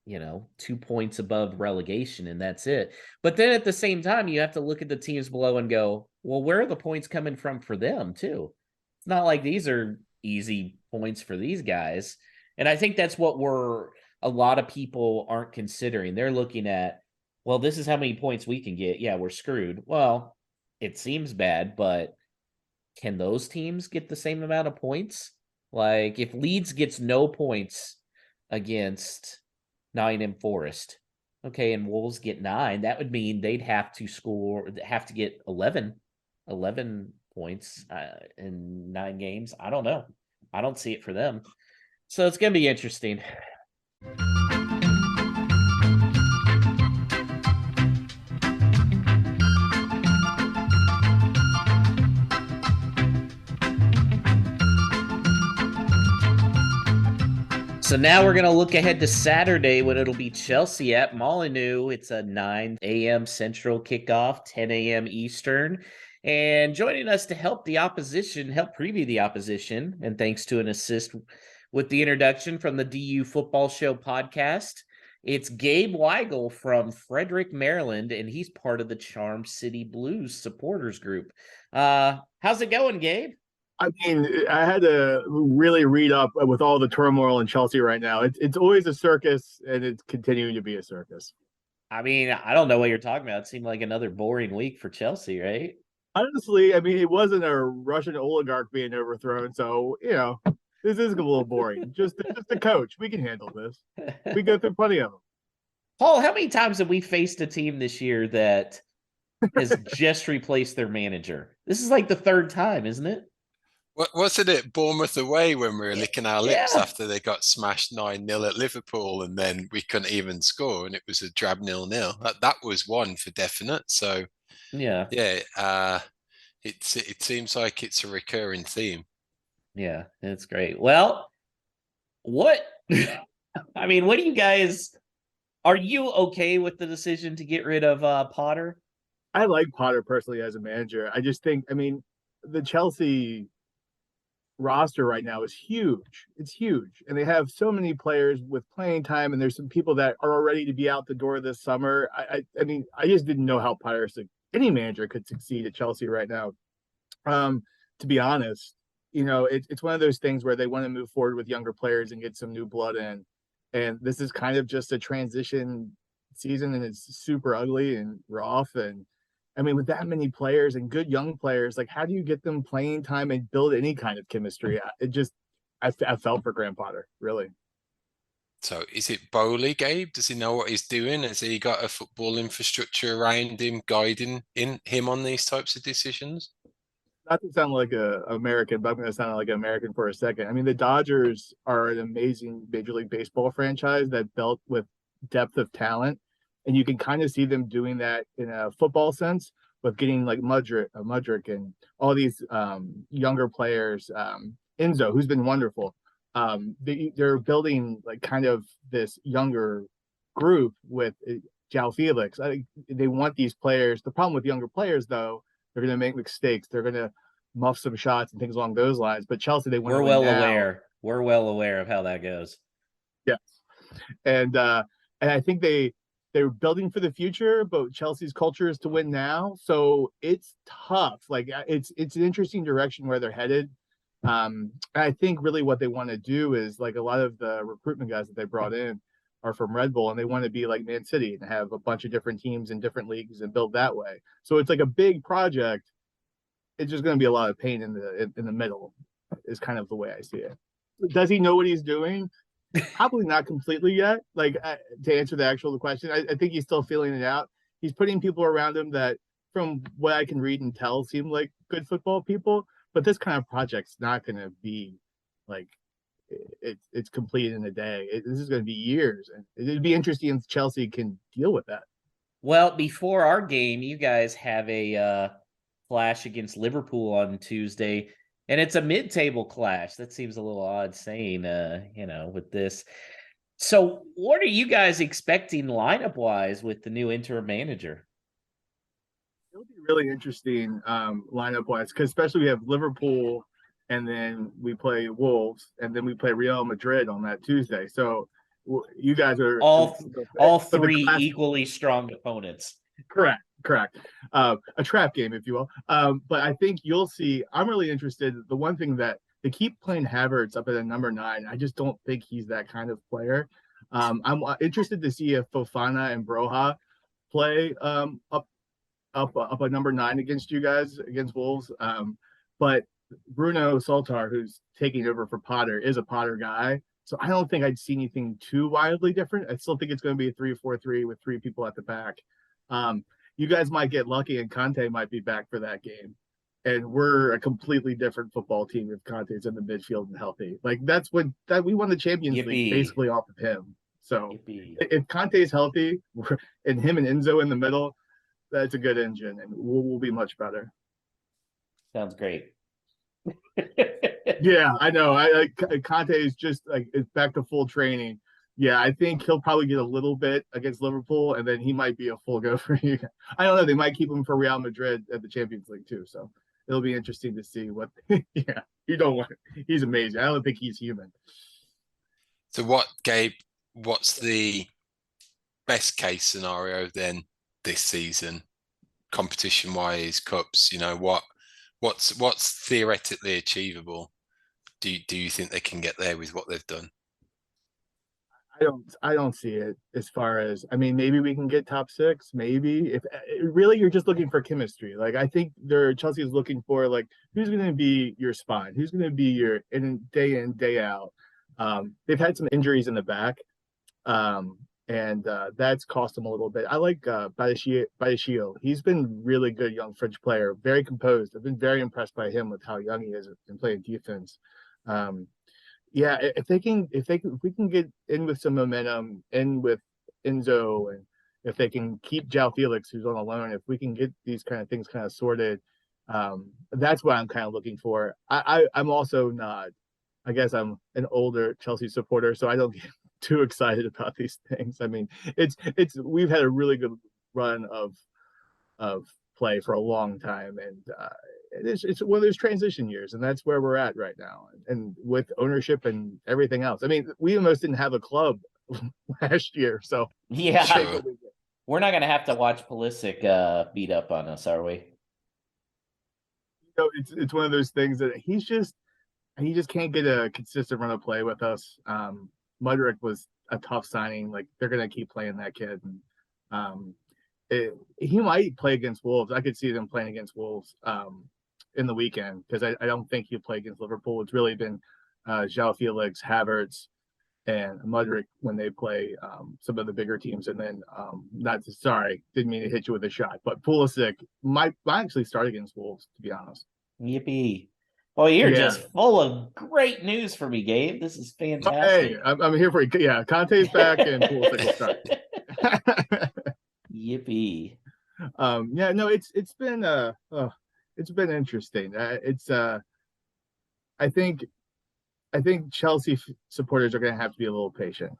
2 points above relegation, and that's it. But then at the same time, you have to look at the teams below and go, well, where are the points coming from for them too? It's not like these are easy points for these guys. And I think that's what a lot of people aren't considering. They're looking at, well, this is how many points we can get. Yeah, we're screwed. Well, it seems bad, but can those teams get the same amount of points? Like if Leeds gets no points against Nottingham Forest, okay, and Wolves get 9, that would mean they'd have to get 11 points in 9 games. I don't know. I don't see it for them. So it's going to be interesting. So now we're going to look ahead to Saturday when it'll be Chelsea at Molineux. It's a 9 a.m. Central kickoff, 10 a.m. Eastern. And joining us to help preview the opposition, and thanks to an assist with the introduction from the DU Football Show podcast, it's Gabe Weigel from Frederick, Maryland, and he's part of the Charm City Blues supporters group. How's it going, Gabe? I mean, I had to really read up with all the turmoil in Chelsea right now. It's always a circus, and it's continuing to be a circus. I mean, I don't know what you're talking about. It seemed like another boring week for Chelsea, right? Honestly, I mean, it wasn't a Russian oligarch being overthrown, so this is a little boring. Just the coach. We can handle this. We go through plenty of them. Paul, how many times have we faced a team this year that has just replaced their manager? This is like the 3rd time, isn't it? Wasn't it Bournemouth away when we were licking our lips after they got smashed 9-0 at Liverpool, and then we couldn't even score, and it was a drab 0-0. That was one for definite. So it seems like it's a recurring theme. Yeah, it's great. Well, what I mean, what do you guys? Are you okay with the decision to get rid of Potter? I like Potter personally as a manager. I just think, I mean, the Chelsea roster right now is huge. It's huge. And they have so many players with playing time, and there's some people that are ready to be out the door this summer. I mean, I just didn't know how any manager could succeed at Chelsea right now. To be honest, it's one of those things where they want to move forward with younger players and get some new blood in. And this is kind of just a transition season, and it's super ugly and rough. And I mean, with that many players and good young players, like how do you get them playing time and build any kind of chemistry? I felt for Graham Potter, really. So is it Bowley, Gabe? Does he know what he's doing? Has he got a football infrastructure around him, guiding him on these types of decisions? Not to sound like an American, but I'm going to sound like an American for a second. I mean, the Dodgers are an amazing Major League Baseball franchise that built with depth of talent. And you can kind of see them doing that in a football sense with getting like Mudrick and all these younger players. Enzo, who's been wonderful. They're building like kind of this younger group with João Felix. I think they want these players. The problem with younger players, though, they're going to make mistakes. They're going to muff some shots and things along those lines. But Chelsea, they want to win now. We're well aware of how that goes. Yes, and I think they're building for the future, but Chelsea's culture is to win now. So it's tough. Like it's an interesting direction where they're headed. I think really what they want to do is like a lot of the recruitment guys that they brought in are from Red Bull, and they want to be like Man City and have a bunch of different teams in different leagues and build that way. So it's like a big project. It's just going to be a lot of pain in the middle is kind of the way I see it. Does he know what he's doing? Probably not completely yet. Like to answer the question, I think he's still feeling it out. He's putting people around him that, from what I can read and tell, seem like good football people. But this kind of project's not going to be like it's complete in a day. This is going to be years, and it'd be interesting if Chelsea can deal with that. Well, before our game, you guys have a clash against Liverpool on Tuesday. And it's a mid-table clash. That seems a little odd saying, with this. So what are you guys expecting lineup-wise with the new interim manager? It'll be really interesting lineup-wise, because especially we have Liverpool, and then we play Wolves, and then we play Real Madrid on that Tuesday. So You guys are all but the three class- equally strong opponents. Correct. A trap game, if you will. But I think you'll see. I'm really interested. The one thing that they keep playing Havertz up at a number 9. I just don't think he's that kind of player. I'm interested to see if Fofana and Broha play up a number 9 against you guys, against Wolves. But Bruno Soltar, who's taking over for Potter, is a Potter guy. So I don't think I'd see anything too wildly different. I still think it's going to be a 3-4-3 with 3 people at the back. You guys might get lucky and Conte might be back for that game. And we're a completely different football team if Conte's in the midfield and healthy. Like we won the Champions League basically off of him. So if Conte's healthy and him and Enzo in the middle, that's a good engine and we'll be much better. Sounds great. Yeah, I know. Conte is just like it's back to full training. Yeah, I think he'll probably get a little bit against Liverpool, and then he might be a full go for you. I don't know. They might keep him for Real Madrid at the Champions League too. So it'll be interesting to see what. Yeah, you don't want. He's amazing. I don't think he's human. So Gabe? What's the best case scenario then this season, competition wise, cups? What's theoretically achievable? Do you think they can get there with what they've done? I don't see it as far as, I mean, maybe we can get top 6, maybe. If really you're just looking for chemistry. Like I think Chelsea is looking for like who's going to be your spine, who's going to be your in, day out. They've had some injuries in the back, and that's cost them a little bit. I like Badiashile. He's been really good young French player, very composed. I've been very impressed by him with how young he is and playing defense. Yeah, if we can get in with some momentum, in with Enzo, and if they can keep João Felix, who's on a loan, if we can get these kind of things kind of sorted, that's what I'm kind of looking for. I'm also not, I guess I'm an older Chelsea supporter, so I don't get too excited about these things. I mean, we've had a really good run of play for a long time, and it's one of those transition years, and that's where we're at right now. And with ownership and everything else, I mean, we almost didn't have a club last year, so yeah, sure. We're not gonna have to watch Pulisic beat up on us, are we? It's one of those things that he just can't get a consistent run of play with us. Mudryk was a tough signing. Like they're gonna keep playing that kid. And, he might play against Wolves. I could see them playing against Wolves in the weekend because I don't think he'll play against Liverpool. It's really been João Felix, Havertz, and Mudryk when they play some of the bigger teams. And then didn't mean to hit you with a shot, but Pulisic might actually start against Wolves, to be honest. Yippee. Oh, you're just full of great news for me, Gabe. This is fantastic. Hey, I'm here for you. Yeah, Conte's back and Pulisic will start. Yippee. Yeah, no, it's been interesting. I think Chelsea supporters are going to have to be a little patient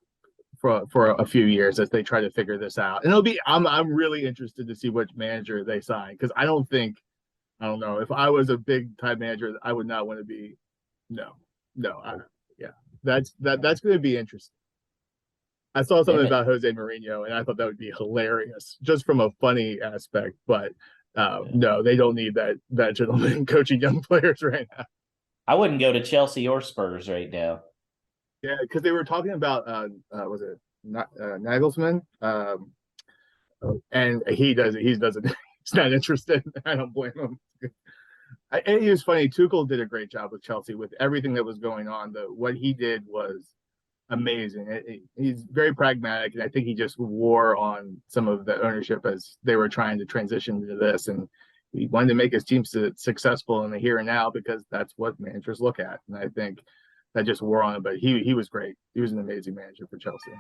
for a few years as they try to figure this out. And I'm really interested to see which manager they sign, because I don't know if I was a big time manager, I would not want to be. That's going to be interesting. I saw something about Jose Mourinho, and I thought that would be hilarious, just from a funny aspect. But no, they don't need that gentleman coaching young players right now. I wouldn't go to Chelsea or Spurs right now. Yeah, because they were talking about was it Nagelsmann? And he doesn't. He's not interested. I don't blame him. And it was funny. Tuchel did a great job with Chelsea with everything that was going on. What he did was amazing. He's very pragmatic, and I think he just wore on some of the ownership as they were trying to transition into this. And he wanted to make his team successful in the here and now, because that's what managers look at. And I think that just wore on him. But he was great. He was an amazing manager for Chelsea.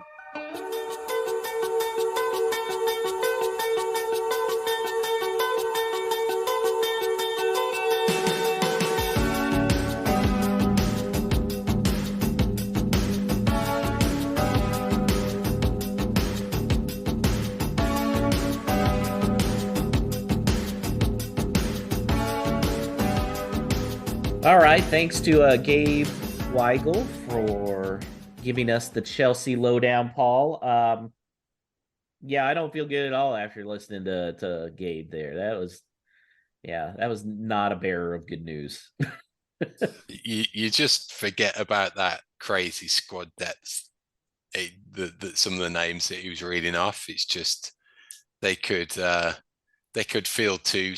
All right, thanks to Gabe Weigel for giving us the Chelsea lowdown, Paul. Yeah, I don't feel good at all after listening to Gabe there. That was not a bearer of good news. You just forget about that crazy squad depth. Some of the names that he was reading off, it's just they could field two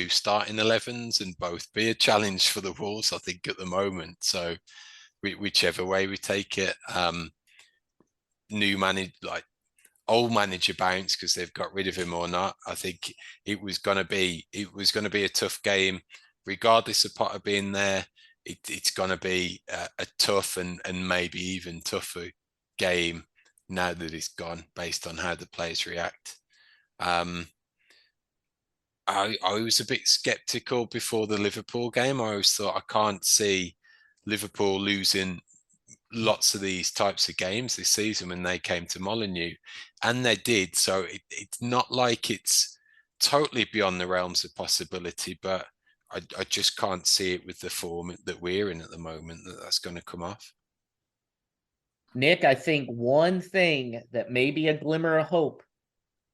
starting 11s and both be a challenge for the Wolves, I think, at the moment. So whichever way we take it, old manager bounce because they've got rid of him or not. I think it was going to be a tough game, regardless of Potter being there. It's going to be a tough and maybe even tougher game now that he's gone, based on how the players react. I was a bit skeptical before the Liverpool game. I always thought, I can't see Liverpool losing lots of these types of games this season when they came to Molineux, and they did. So it's not like it's totally beyond the realms of possibility, but I just can't see it with the form that we're in at the moment that's going to come off. Nick, I think one thing that may be a glimmer of hope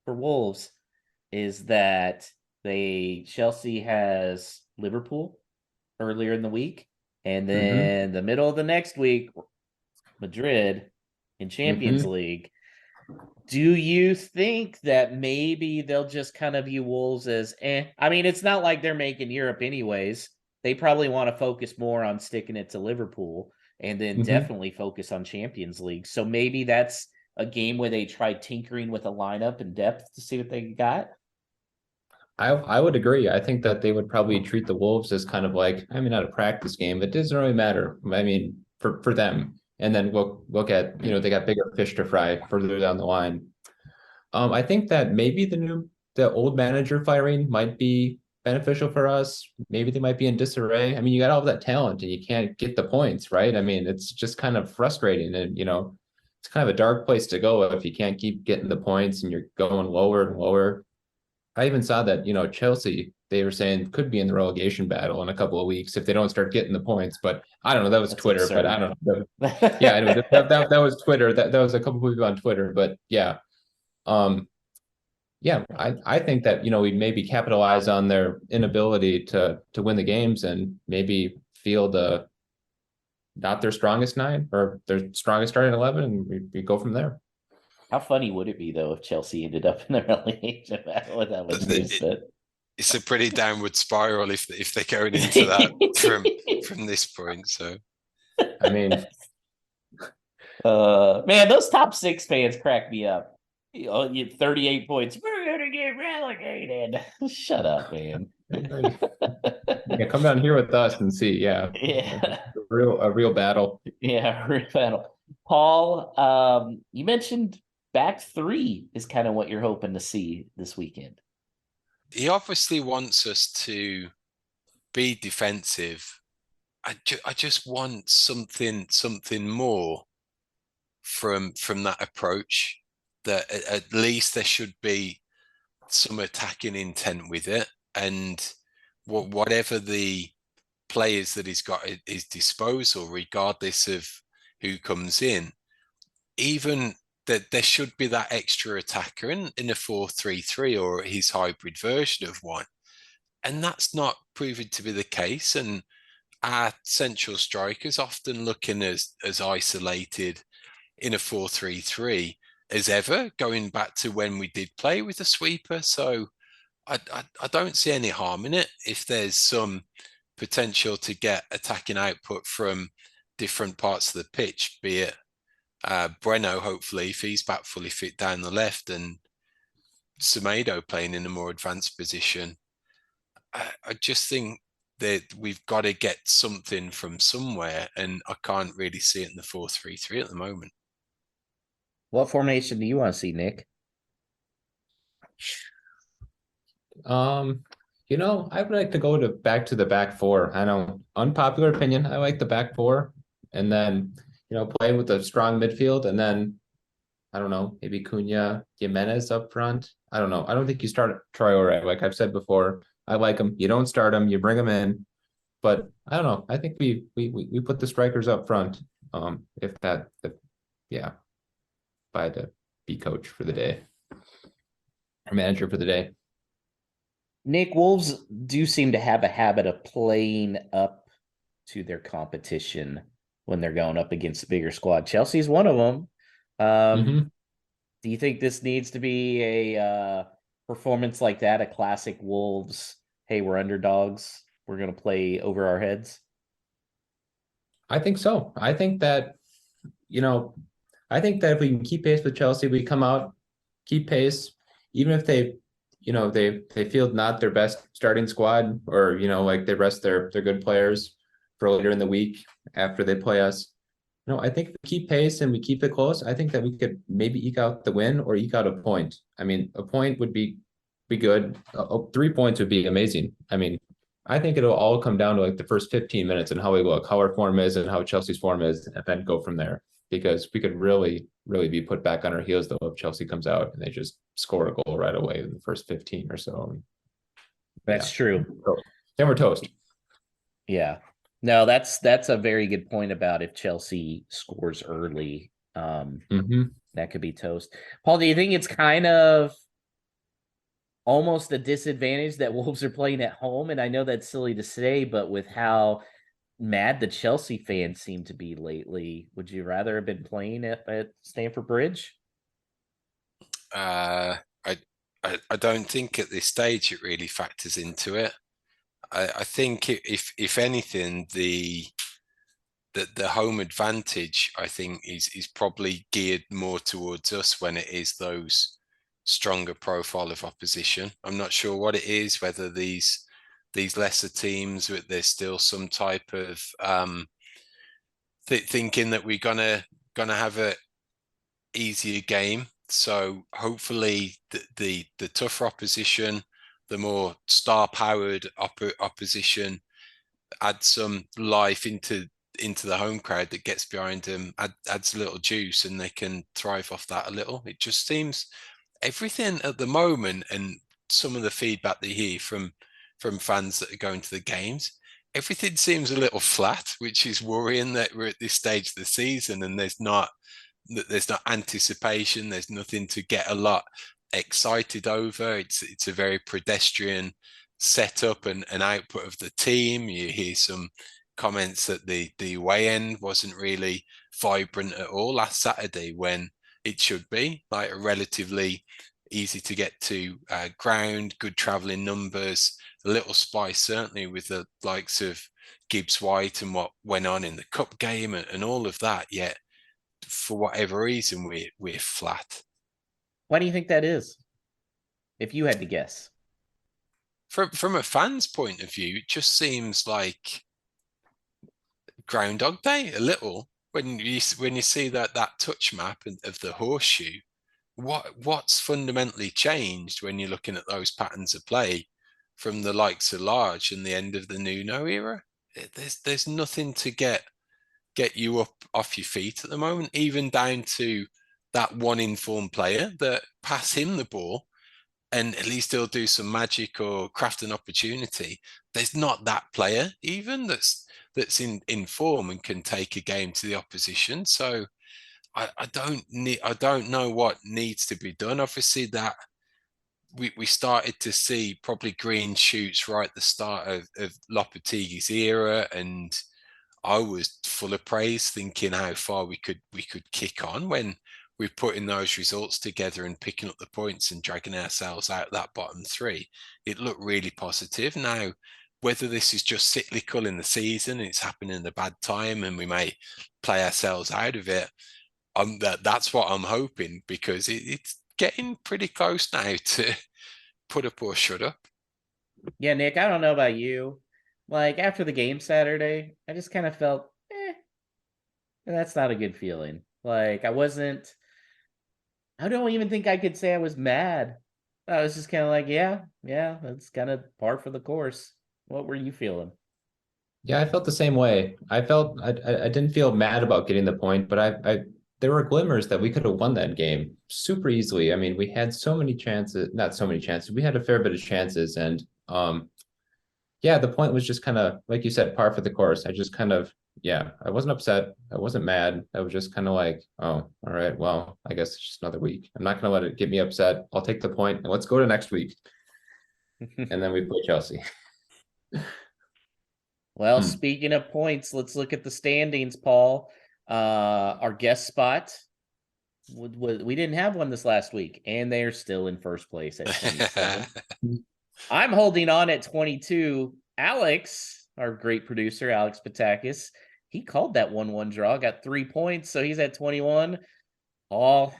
for Wolves is that Chelsea has Liverpool earlier in the week, and then the middle of the next week, Madrid in Champions League. Do you think that maybe they'll just kind of view Wolves as I mean, it's not like they're making Europe anyways. They probably want to focus more on sticking it to Liverpool and then definitely focus on Champions League. So maybe that's a game where they try tinkering with a lineup and depth to see what they got. I would agree. I think that they would probably treat the Wolves as kind of like, I mean, not a practice game, but it doesn't really matter. I mean, for them. And then we'll look at, they got bigger fish to fry further down the line. I think that maybe the old manager firing might be beneficial for us. Maybe they might be in disarray. I mean, you got all that talent and you can't get the points, right? I mean, it's just kind of frustrating, and it's kind of a dark place to go if you can't keep getting the points and you're going lower and lower. I even saw that, Chelsea, they were saying could be in the relegation battle in a couple of weeks if they don't start getting the points. But I don't know. That was That's Twitter, absurd. but I don't know. Yeah, anyway, that was Twitter. That was a couple of people on Twitter, but yeah. Yeah, I think that, we maybe capitalize on their inability to win the games and maybe field not their strongest nine or their strongest starting 11, and we go from there. How funny would it be though if Chelsea ended up in the relegation battle with that much It's a pretty downward spiral if they're going into that from this point. So, I mean, man, those top six fans crack me up. You 38 points. We're gonna get relegated. Shut up, man. yeah, come down here with us and see. Yeah, Yeah, a real battle. Yeah, real battle. Paul, you mentioned back three is kind of what you're hoping to see this weekend. He obviously wants us to be defensive. I just want something more from that approach. That at least there should be some attacking intent with it, and whatever the players that he's got at his disposal, regardless of who comes in, even that there should be that extra attacker in a 4-3-3 or his hybrid version of one. And that's not proven to be the case. And our central strikers often looking as isolated in a 4-3-3 as ever, going back to when we did play with a sweeper. So I don't see any harm in it if there's some potential to get attacking output from different parts of the pitch, be it Breno, hopefully, if he's back fully fit down the left, and Semedo playing in a more advanced position. I just think that we've got to get something from somewhere, and I can't really see it in the 4-3-3 at the moment. What formation do you want to see, Nick? I would like to go back to the back four. I know, unpopular opinion, I like the back four, and then play with a strong midfield, and then I don't know, maybe Cunha, Jimenez up front. I don't know. I don't think you start Traore. Like I've said before, I like him. You don't start him, you bring him in. But I don't know. I think we put the strikers up front. If yeah, if I had to be coach for the day or manager for the day. Nick, Wolves do seem to have a habit of playing up to their competition when they're going up against a bigger squad. Chelsea's one of them. Do you think this needs to be a performance like that, a classic Wolves? Hey, we're underdogs. We're going to play over our heads. I think so. I think that if we can keep pace with Chelsea, we come out, keep pace, even if they field not their best starting squad, or like they rest their good players for later in the week after they play us. I think if we keep pace and we keep it close, I think that we could maybe eke out the win or eke out a point. I mean, a point would be good. 3 points would be amazing. I mean, I think it'll all come down to like the first 15 minutes and how we look, how our form is and how Chelsea's form is, and then go from there. Because we could really, really be put back on our heels though if Chelsea comes out and they just score a goal right away in the first 15 or so. That's true. Then we're toast. Yeah. No, that's a very good point about if Chelsea scores early. That could be toast. Paul, do you think it's kind of almost a disadvantage that Wolves are playing at home? And I know that's silly to say, but with how mad the Chelsea fans seem to be lately, would you rather have been playing at Stamford Bridge? I don't think at this stage it really factors into it. I think if anything, the home advantage, I think, is probably geared more towards us when it is those stronger profile of opposition. I'm not sure what it is, whether these lesser teams, there's still some type of thinking that we're gonna have a easier game. So hopefully the tougher opposition, the more star-powered opposition, add some life into the home crowd that gets behind them, adds a little juice, and they can thrive off that a little. It just seems everything at the moment, and some of the feedback they hear from fans that are going to the games, everything seems a little flat, which is worrying that we're at this stage of the season and there's not anticipation. There's nothing to get a lot excited over. It's a very pedestrian setup and output of the team. You hear some comments that the away end wasn't really vibrant at all last Saturday, when it should be like a relatively easy to get to ground, good travelling numbers, a little spice certainly with the likes of Gibbs White and what went on in the cup game and all of that. Yet for whatever reason we're flat. Why do you think that is, if you had to guess? From a fan's point of view, it just seems like Groundhog Day a little when you see that touch map of the horseshoe. What's fundamentally changed when you're looking at those patterns of play from the likes of Large and the end of the Nuno era? There's nothing to get you up off your feet at the moment, even down to that one informed player that pass him the ball and at least he'll do some magic or craft an opportunity. There's not that player even that's in form and can take a game to the opposition. So I don't know what needs to be done. Obviously that we started to see probably green shoots right at the start of Lopetegui's era, and I was full of praise, thinking how far we could kick on when we're putting those results together and picking up the points and dragging ourselves out that bottom three. It looked really positive. Now, whether this is just cyclical in the season, it's happening in a bad time, and we may play ourselves out of it, that's what I'm hoping, because it's getting pretty close now to put up or shut up. Yeah, Nick, I don't know about you. Like, after the game Saturday, I just kind of felt, that's not a good feeling. Like, I don't even think I could say I was mad. I was just kind of like, yeah, that's kind of par for the course. What were you feeling? Yeah, I felt the same way. I didn't feel mad about getting the point, but there were glimmers that we could have won that game super easily. I mean, we had so many chances, not so many chances. We had a fair bit of chances, and yeah, the point was just kind of, like you said, par for the course. I just kind of, yeah, I wasn't upset. I wasn't mad. I was just kind of like, oh, all right, well, I guess it's just another week. I'm not going to let it get me upset. I'll take the point and let's go to next week. And then we play Chelsea. Well, speaking of points, let's look at the standings, Paul. Our guest spot, we didn't have one this last week, and they're still in first place at 27. I'm holding on at 22. Alex, our great producer, Alex Patakis, he called that 1-1 draw, got 3 points, so he's at 21. Paul,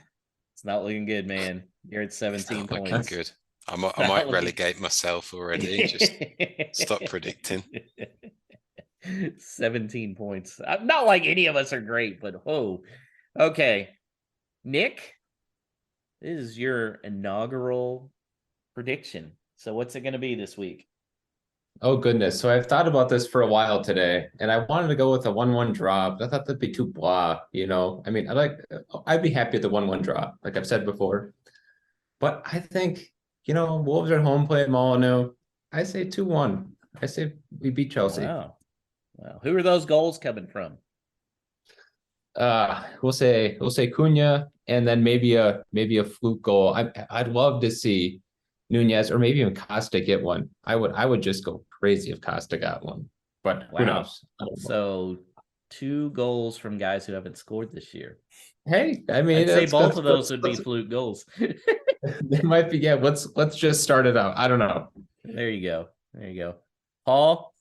it's not looking good, man. You're at 17 Not points. looking good. I might relegate myself already. Just stop predicting. 17 points. Not like any of us are great, but whoa. Okay. Nick, this is your inaugural prediction. So what's it going to be this week? Oh, goodness. So I've thought about this for a while today, and I wanted to go with a 1-1 draw, but I thought that'd be too blah, you know? I mean, I'd be happy at the 1-1 draw, like I've said before. But I think, you know, Wolves are home playing Molyneux. I say 2-1. I say we beat Chelsea. Wow. Who are those goals coming from? We'll say Cunha, and then maybe a fluke goal. I'd love to see Nunez or maybe even Costa get one. I would just go crazy if Costa got one. But who knows? So 2 goals from guys who haven't scored this year. Hey, I mean, I'd say both of those would be fluke goals. They might be. Yeah, let's just start it out. I don't know. There you go. Paul?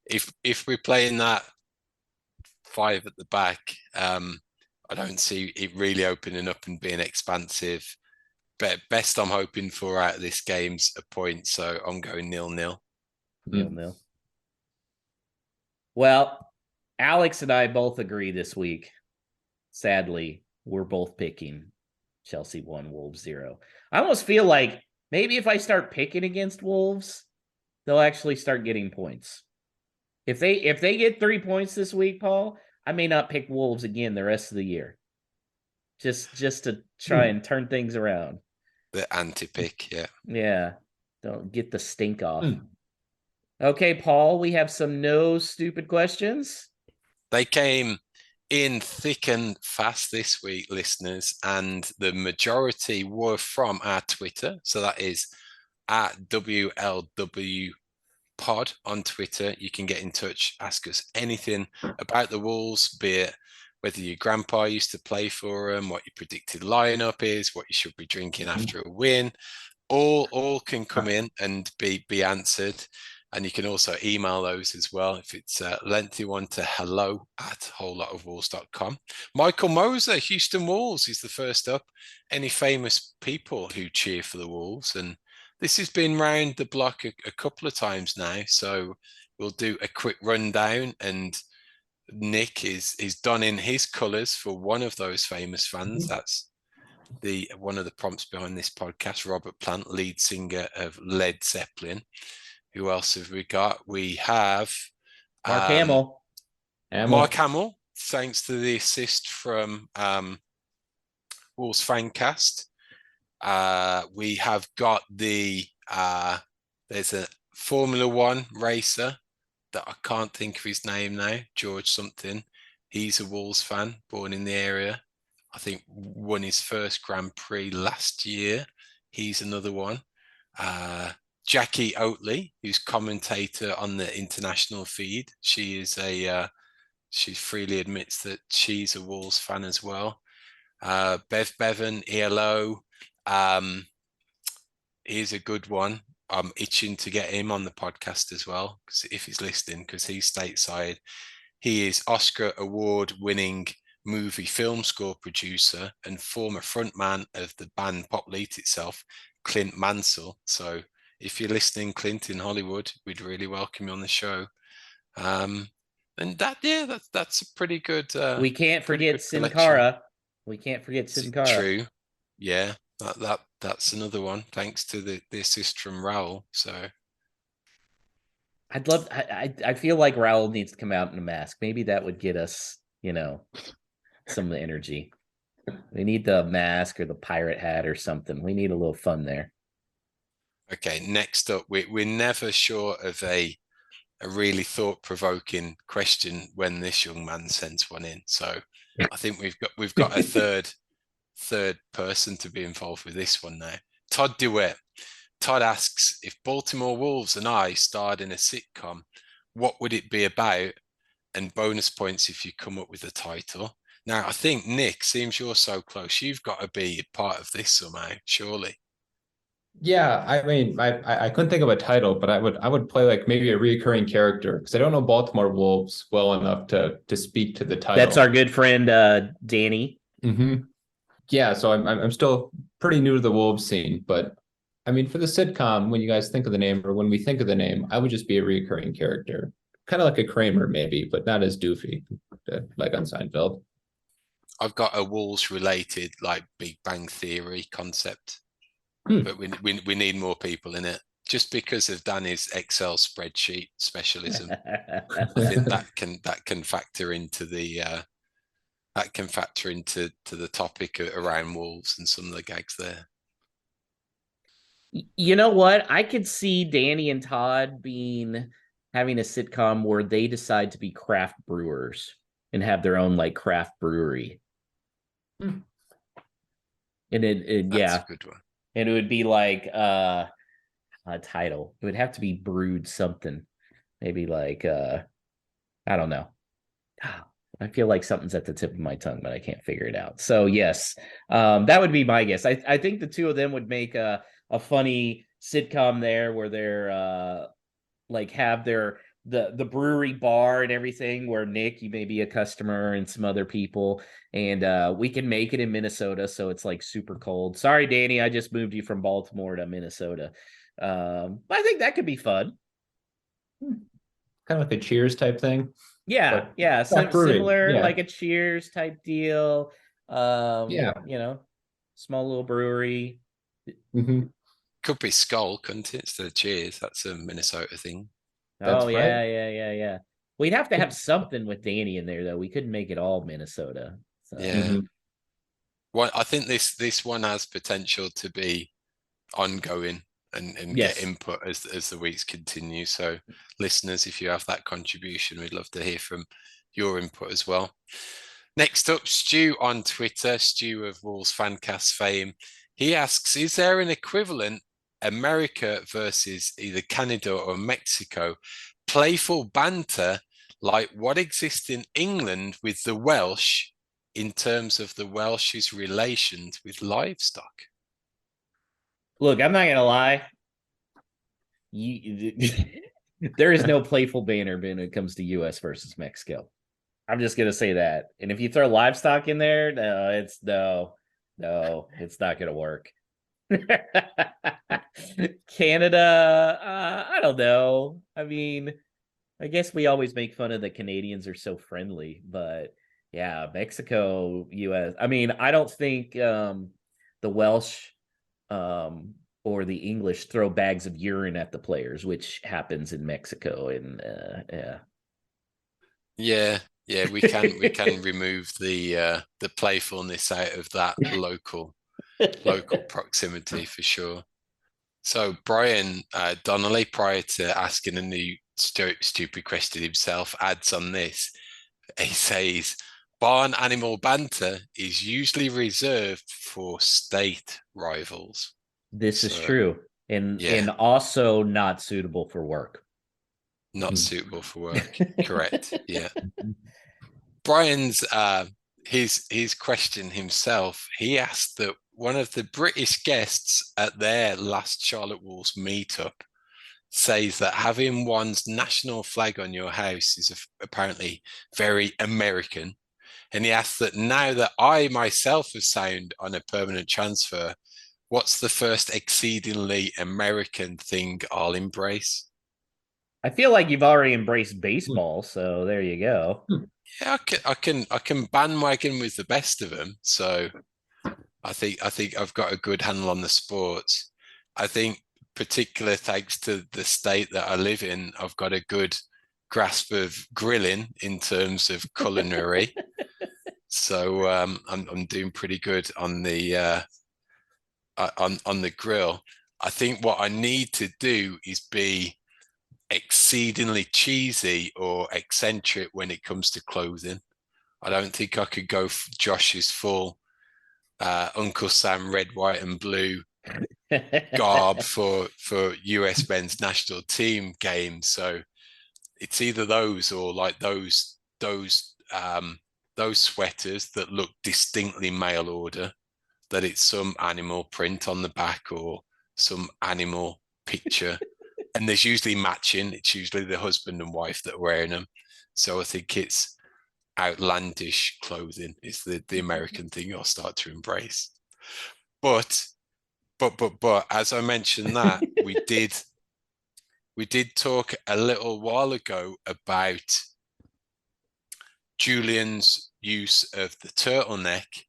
If we're playing that 5 at the back, I don't see it really opening up and being expansive. But best I'm hoping for out of this game's a point, so I'm going 0-0. 0-0. Well, Alex and I both agree this week. Sadly, we're both picking Chelsea 1, Wolves 0. I almost feel like maybe if I start picking against Wolves, they'll actually start getting points. If they get 3 points this week, Paul, I may not pick Wolves again the rest of the year. Just to try and turn things around. The anti-pick, yeah. Yeah. Don't get the stink off. Okay, Paul, we have some no stupid questions. They came in thick and fast this week, listeners, and the majority were from our Twitter. So that is at WLW Pod on Twitter. You can get in touch, ask us anything about the Wolves, be it whether your grandpa used to play for them, what your predicted lineup is, what you should be drinking after a win. All can come in and be answered. And you can also email those as well if it's a lengthy one to hello@wholelotofwolves.com. Michael Moser, Houston Wolves, is the first up. Any famous people who cheer for the Wolves? And this has been round the block a couple of times now. So we'll do a quick rundown. And Nick is donning his colours for one of those famous fans. That's one of the prompts behind this podcast, Robert Plant, lead singer of Led Zeppelin. Who else have we got? We have Mark Hamill. Mark Hamill, thanks to the assist from Wolves Fancast. We have got there's a Formula One racer that I can't think of his name now, George something. He's a Wolves fan, born in the area. I think won his first Grand Prix last year. He's another one. Jackie Oatley, who's commentator on the international feed. She freely admits that she's a Wolves fan as well. Bev Bevan, ELO. Here's a good one. I'm itching to get him on the podcast as well, because if he's listening, because he's stateside. He is Oscar award-winning movie film score producer and former frontman of the band Pop Leet itself, Clint Mansell. So if you're listening, Clint in Hollywood, we'd really welcome you on the show. And that's a pretty good. We can't forget Sin Cara. We can't forget Sin Cara. True. Yeah, that's another one. Thanks to the assist from Raul. So I'd love. I feel like Raul needs to come out in a mask. Maybe that would get us, some of the energy. We need the mask or the pirate hat or something. We need a little fun there. Okay, next up, we're never short of a really thought-provoking question when this young man sends one in. So I think we've got a third person to be involved with this one now. Todd DeWitt. Todd asks, if Baltimore Wolves and I starred in a sitcom, what would it be about? And bonus points if you come up with a title. Now, I think, Nick, seems you're so close. You've got to be part of this somehow, surely. Yeah, I mean, I couldn't think of a title, but I would play like maybe a recurring character because I don't know Baltimore Wolves well enough to speak to the title. That's our good friend Danny. Mm-hmm. Yeah, so I'm still pretty new to the Wolves scene, but I mean, for the sitcom, when you guys think of the name or when we think of the name, I would just be a recurring character, kind of like a Kramer maybe, but not as doofy, like on Seinfeld. I've got a Wolves related like Big Bang Theory concept, but we need more people in it. Just because of Danny's Excel spreadsheet specialism, I think that can factor into the topic around Wolves and some of the gags there. You know what? I could see Danny and Todd having a sitcom where they decide to be craft brewers and have their own like craft brewery. And That's a good one. And it would be like a title. It would have to be brewed something. Maybe like I don't know. I feel like something's at the tip of my tongue, but I can't figure it out. So yes, that would be my guess. I think the two of them would make a funny sitcom there where they're like have the brewery bar and everything, where Nick, you may be a customer and some other people, and we can make it in Minnesota, so it's like super cold. Sorry, Danny, I just moved you from Baltimore to Minnesota. I think that could be fun. Kind of like a Cheers type thing. Yeah, similar, like a Cheers type deal. Small little brewery. Mm-hmm. Could be Skull, couldn't it? Instead of Cheers. That's a Minnesota thing. That's yeah. We'd have to have something with Danny in there, though. We couldn't make it all Minnesota. So. Yeah. Well, I think this one has potential to be ongoing and get input as the weeks continue. So listeners, if you have that contribution, we'd love to hear from your input as well. Next up, Stu on Twitter, Stu of Wolves Fancast fame. He asks, is there an equivalent America versus either Canada or Mexico playful banter like what exists in England with the Welsh in terms of the Welsh's relations with livestock? Look, I'm not gonna lie. There is no playful banner when it comes to U.S. versus Mexico. I'm just gonna say that. And if you throw livestock in there, it's not gonna work. Canada, I don't know. I mean, I guess we always make fun of the Canadians are so friendly, but yeah, Mexico, US. I mean, I don't think the Welsh or the English throw bags of urine at the players, which happens in Mexico. And yeah, we can remove the playfulness out of that local proximity for sure. So Brian Donnelly, prior to asking a new stupid question himself, adds on this. He says, barn animal banter is usually reserved for state rivals. This is true. And also not suitable for work. Not suitable for work. Correct. Yeah. Brian's his question himself, he asked that one of the British guests at their last Charlotte Wolves meetup says that having one's national flag on your house is apparently very American. And he asked that now that I myself have signed on a permanent transfer, what's the first exceedingly American thing I'll embrace? I feel like you've already embraced baseball, so there you go. Yeah, I can bandwagon with the best of them. So I think I've got a good handle on the sports. I think, particular thanks to the state that I live in, I've got a good grasp of grilling in terms of culinary. So I'm doing pretty good on the grill. I think what I need to do is be exceedingly cheesy or eccentric when it comes to clothing. I don't think I could go Josh's full Uncle Sam red, white, and blue garb for US men's national team games. So it's either those or like those sweaters that look distinctly mail order, that it's some animal print on the back or some animal picture. And there's usually matching. It's usually the husband and wife that are wearing them. So I think it's outlandish clothing is the American thing I'll start to embrace. But as I mentioned that, we did talk a little while ago about Julian's use of the turtleneck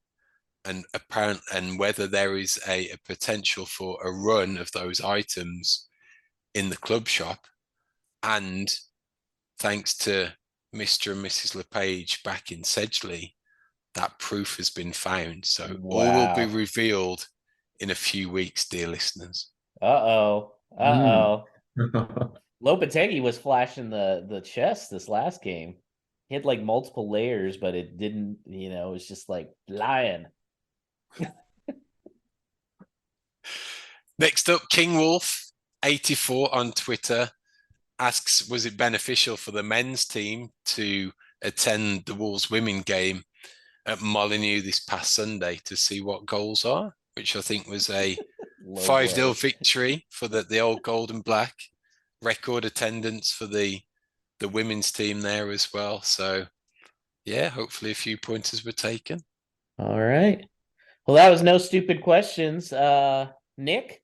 and whether there is a potential for a run of those items in the club shop. And thanks to Mr. and Mrs. Lepage back in Sedgley, that proof has been found. So all will be revealed in a few weeks, dear listeners. Lopetegui was flashing the chest this last game. He had like multiple layers, but it didn't, it was just like lying. Next up, King Wolf 84 on Twitter asks, was it beneficial for the men's team to attend the Wolves women game at Molineux this past Sunday to see what goals are, which I think was a 5-0 victory for the old gold and black. Record attendance for the women's team there as well. So yeah, hopefully a few pointers were taken. All right. Well, that was no stupid questions. Nick,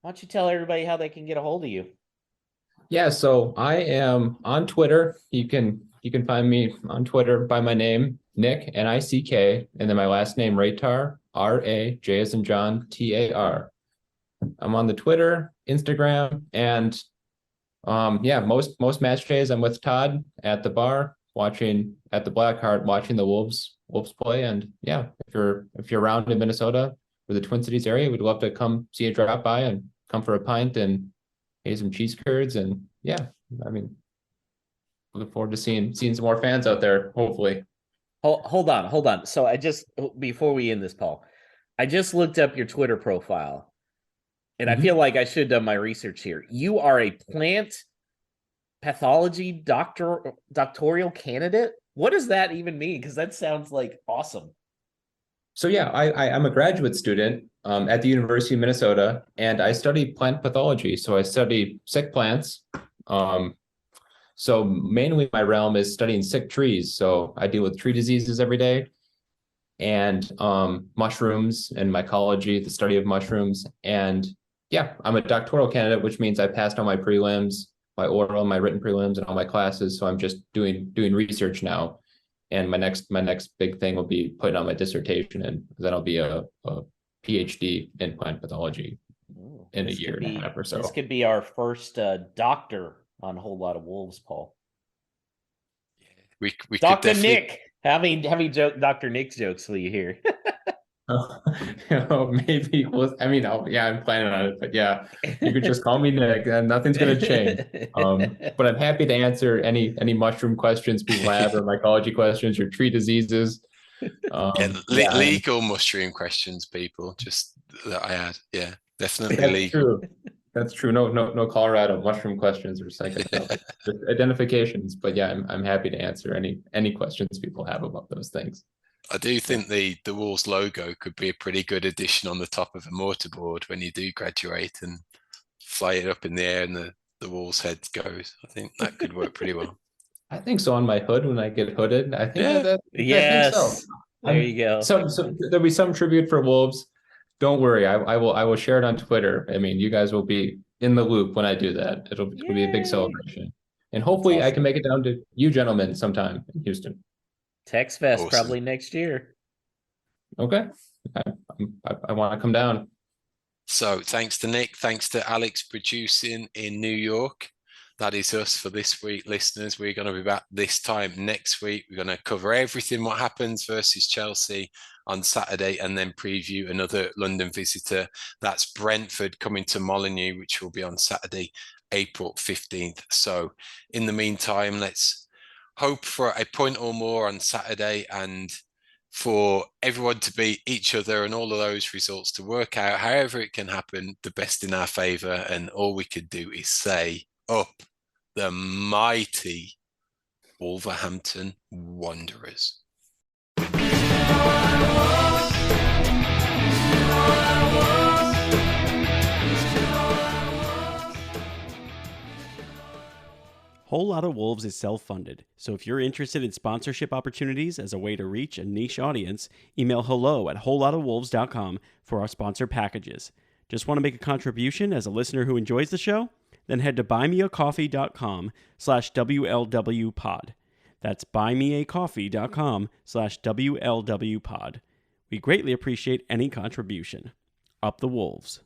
why don't you tell everybody how they can get a hold of you? Yeah, so I am on Twitter. You can find me on Twitter by my name, Nick, N-I-C-K, and then my last name, Rajtar, R-A-J as in John, T-A-R. I'm on the Twitter, Instagram, and most match days I'm with Todd at the bar, watching at the Black Heart, watching the Wolves play. And yeah, if you're around in Minnesota or the Twin Cities area, we'd love to come see you, drop by and come for a pint and maybe some cheese curds. And yeah, I mean, look forward to seeing some more fans out there, hopefully. Hold on. So before we end this, Paul, I just looked up your Twitter profile. And I feel like I should have done my research here. You are a plant pathology doctoral candidate. What does that even mean? Because that sounds like awesome. So yeah, I'm a graduate student at the University of Minnesota, and I study plant pathology. So I study sick plants. So mainly my realm is studying sick trees. So I deal with tree diseases every day, and mushrooms and mycology, the study of mushrooms. And yeah, I'm a doctoral candidate, which means I passed all my prelims, my oral, my written prelims, and all my classes. So I'm just doing research now. And my next big thing will be putting on my dissertation, and then I'll be a PhD in plant pathology in a year and a half or so. This could be our first doctor on a whole lot of Wolves, Paul. We Dr. could Nick, having Dr. Nick's jokes for you here. Maybe I'm planning on it, but yeah, you could just call me Nick, and nothing's going to change. But I'm happy to answer any mushroom questions people have, or mycology questions, or tree diseases. Legal mushroom questions, people. Just that I had, yeah, definitely that's legal. True. That's true. No Colorado mushroom questions or psychedelic identifications. But yeah, I'm happy to answer any questions people have about those things. I do think the Wolves logo could be a pretty good addition on the top of a mortarboard when you do graduate and fly it up in the air and the Wolves head goes. I think that could work pretty well. I think so on my hood when I get hooded. I think yes. I think so. There you go. So there'll be some tribute for Wolves. Don't worry. I will share it on Twitter. I mean, you guys will be in the loop when I do that. It'll be a big celebration. And hopefully awesome. I can make it down to you gentlemen sometime in Houston. Tex Fest probably next year. Okay. I want to come down. So thanks to Nick. Thanks to Alex producing in New York. that is us for this week, listeners. We're going to be back this time next week. We're going to cover everything what happens versus Chelsea on Saturday, and then preview another London visitor. That's Brentford coming to Molineux, which will be on Saturday, April 15th. So in the meantime, let's hope for a point or more on Saturday, and for everyone to beat each other and all of those results to work out, however it can happen, the best in our favour. And all we could do is say, up the mighty Wolverhampton Wanderers. Whole Lotta Wolves is self-funded, so if you're interested in sponsorship opportunities as a way to reach a niche audience, email hello@wholelottawolves.com for our sponsor packages. Just want to make a contribution as a listener who enjoys the show? Then head to buymeacoffee.com/WLWpod. That's buymeacoffee.com/WLWpod. We greatly appreciate any contribution. Up the Wolves.